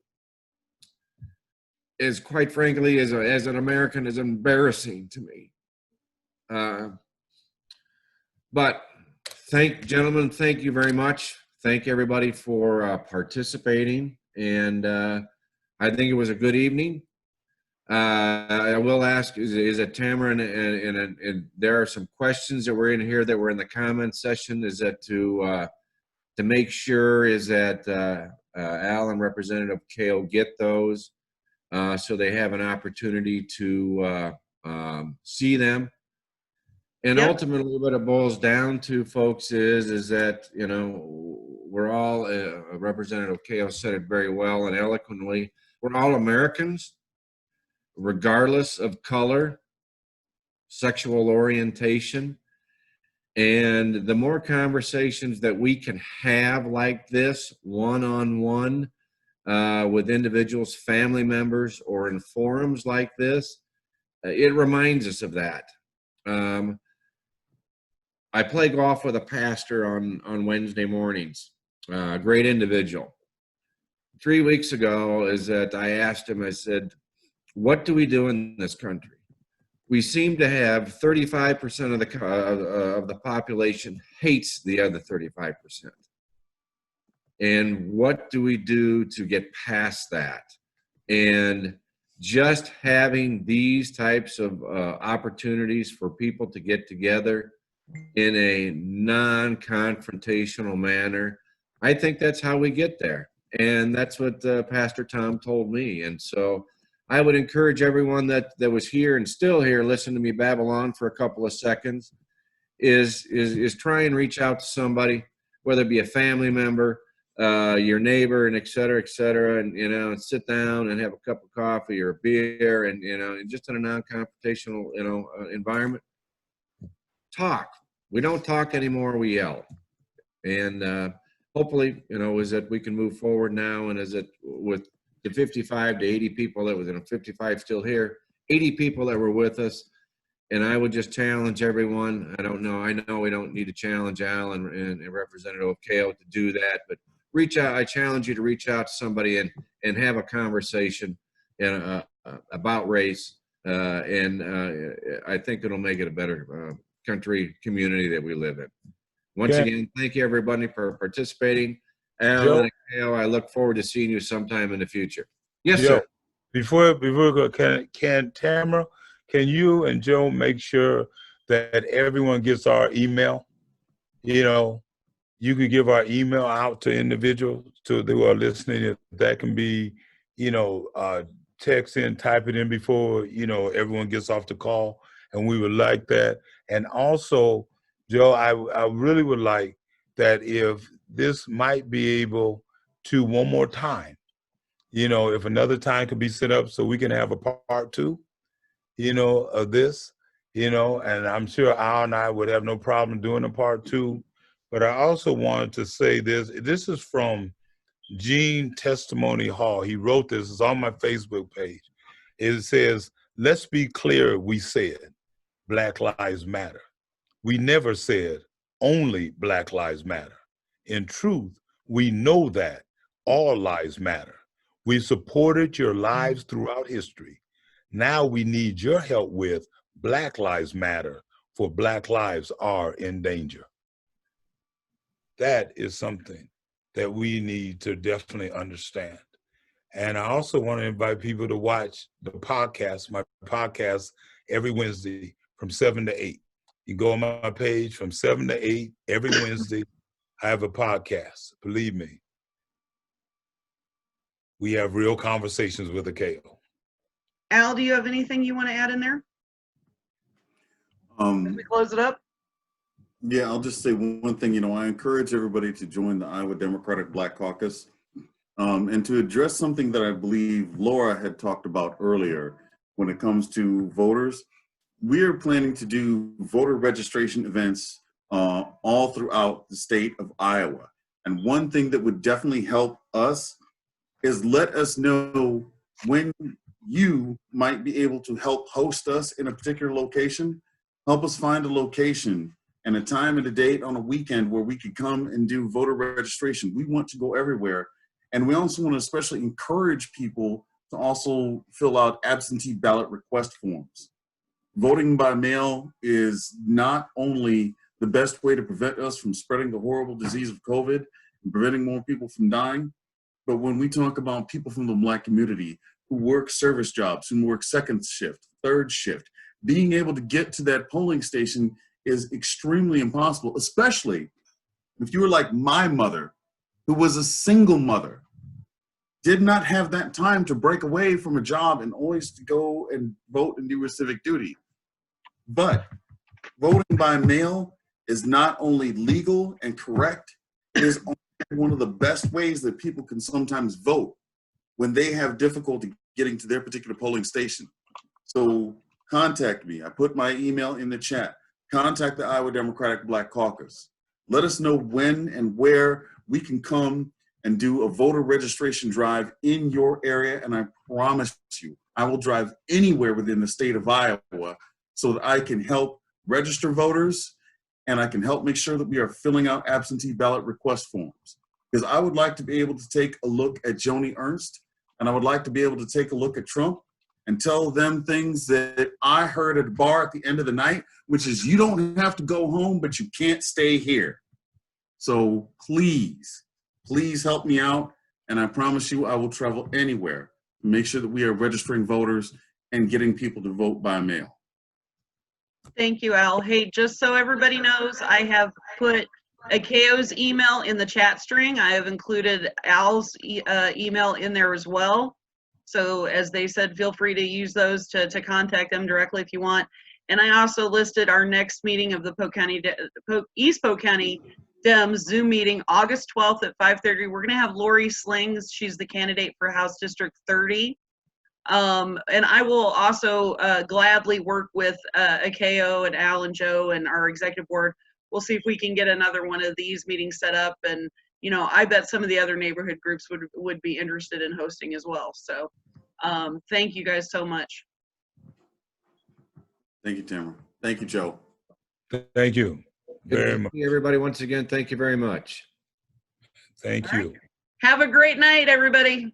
is, quite frankly, as an American, is embarrassing to me. But gentlemen, thank you very much. Thank everybody for participating. And I think it was a good evening. I will ask, is it Tamara, and there are some questions that were in here that were in the comment session, is that to make sure is that Al and Representative Kale get those so they have an opportunity to see them. And Yep. Ultimately what it boils down to, folks, is that, we're all, Representative Kale said it very well and eloquently, we're all Americans, regardless of color, sexual orientation. And the more conversations that we can have like this, one-on-one, with individuals, family members, or in forums like this, it reminds us of that. I play golf with a pastor on Wednesday mornings, a great individual. 3 weeks ago I asked him, I said, what do we do in this country? We seem to have 35% of the population hates the other 35%. And what do we do to get past that? And just having these types of opportunities for people to get together in a non-confrontational manner, I think that's how we get there. And that's what Pastor Tom told me. And so I would encourage everyone that was here and still here, listen to me babble on for a couple of seconds, is try and reach out to somebody, whether it be a family member, your neighbor, and et cetera, and, and sit down and have a cup of coffee or a beer, and, and just in a non-confrontational, environment. Talk. We don't talk anymore, we yell. And hopefully, is that we can move forward now, and is it with the 55 to 80 people that was 55 still here, 80 people that were with us. And I would just challenge everyone. I know we don't need to challenge Al and Representative Kale to do that, but reach out. I challenge you to reach out to somebody and have a conversation about race. I think it'll make it a better country, community that we live in. Once again, thank you everybody for participating. Al and Akeo, I look forward to seeing you sometime in the future. Yes, Joe, sir. Before we go, can Tamara, can you and Joe make sure that everyone gets our email? You know, you could give our email out to individuals who are listening. If that can be, text in, type it in before, everyone gets off the call, and we would like that. And also, Joe, I really would like that if this might be able to one more time, if another time could be set up so we can have a part two, of this, and I'm sure Al and I would have no problem doing a part two. But I also wanted to say this. This is from Gene Testimony Hall. He wrote this. It's on my Facebook page. It says, "Let's be clear, we said Black Lives Matter. We never said only Black Lives Matter. In truth, we know that all lives matter. We supported your lives throughout history. Now we need your help with Black Lives Matter, for Black lives are in danger." That is something that we need to definitely understand. And I also want to invite people to watch the podcast, my podcast, every Wednesday from 7 to 8. You go on my page from 7 to 8 every Wednesday. I have a podcast. Believe me, we have real conversations with Akeo. Al, do you have anything you want to add in there? As we close it up? Yeah, I'll just say one thing. I encourage everybody to join the Iowa Democratic Black Caucus and to address something that I believe Laura had talked about earlier when it comes to voters. We are planning to do voter registration events all throughout the state of Iowa. And one thing that would definitely help us is let us know when you might be able to help host us in a particular location. Help us find a location and a time and a date on a weekend where we could come and do voter registration. We want to go everywhere. And we also want to especially encourage people to also fill out absentee ballot request forms. Voting by mail is not only the best way to prevent us from spreading the horrible disease of COVID and preventing more people from dying, but when we talk about people from the Black community who work service jobs, who work second shift, third shift, being able to get to that polling station is extremely impossible, especially if you were like my mother, who was a single mother, did not have that time to break away from a job and always to go and vote and do her civic duty. But voting by mail is not only legal and correct, it is one of the best ways that people can sometimes vote when they have difficulty getting to their particular polling station. So contact me. I put my email in the chat. Contact the Iowa Democratic Black Caucus. Let us know when and where we can come and do a voter registration drive in your area. And I promise you, I will drive anywhere within the state of Iowa so that I can help register voters and I can help make sure that we are filling out absentee ballot request forms. Because I would like to be able to take a look at Joni Ernst, and I would like to be able to take a look at Trump and tell them things that I heard at the bar at the end of the night, which is you don't have to go home, but you can't stay here. So please, please help me out. And I promise you I will travel anywhere to make sure that we are registering voters and getting people to vote by mail. Thank you, Al. Hey, just so everybody knows, I have put Akeo's email in the chat string. I have included Al's email in there as well. So as they said, feel free to use those to contact them directly if you want. And I also listed our next meeting of the East Polk County Dems Zoom meeting, August 12th at 5:30. We're going to have Lori Slings. She's the candidate for House District 30. And I will also gladly work with Akeo and Al and Joe and our executive board. We'll see if we can get another one of these meetings set up. And, I bet some of the other neighborhood groups would be interested in hosting as well. So thank you guys so much. Thank you, Tamara. Thank you, Joe. Thank you very much. Everybody, once again, thank you very much. Thank All right. you. Have a great night, everybody.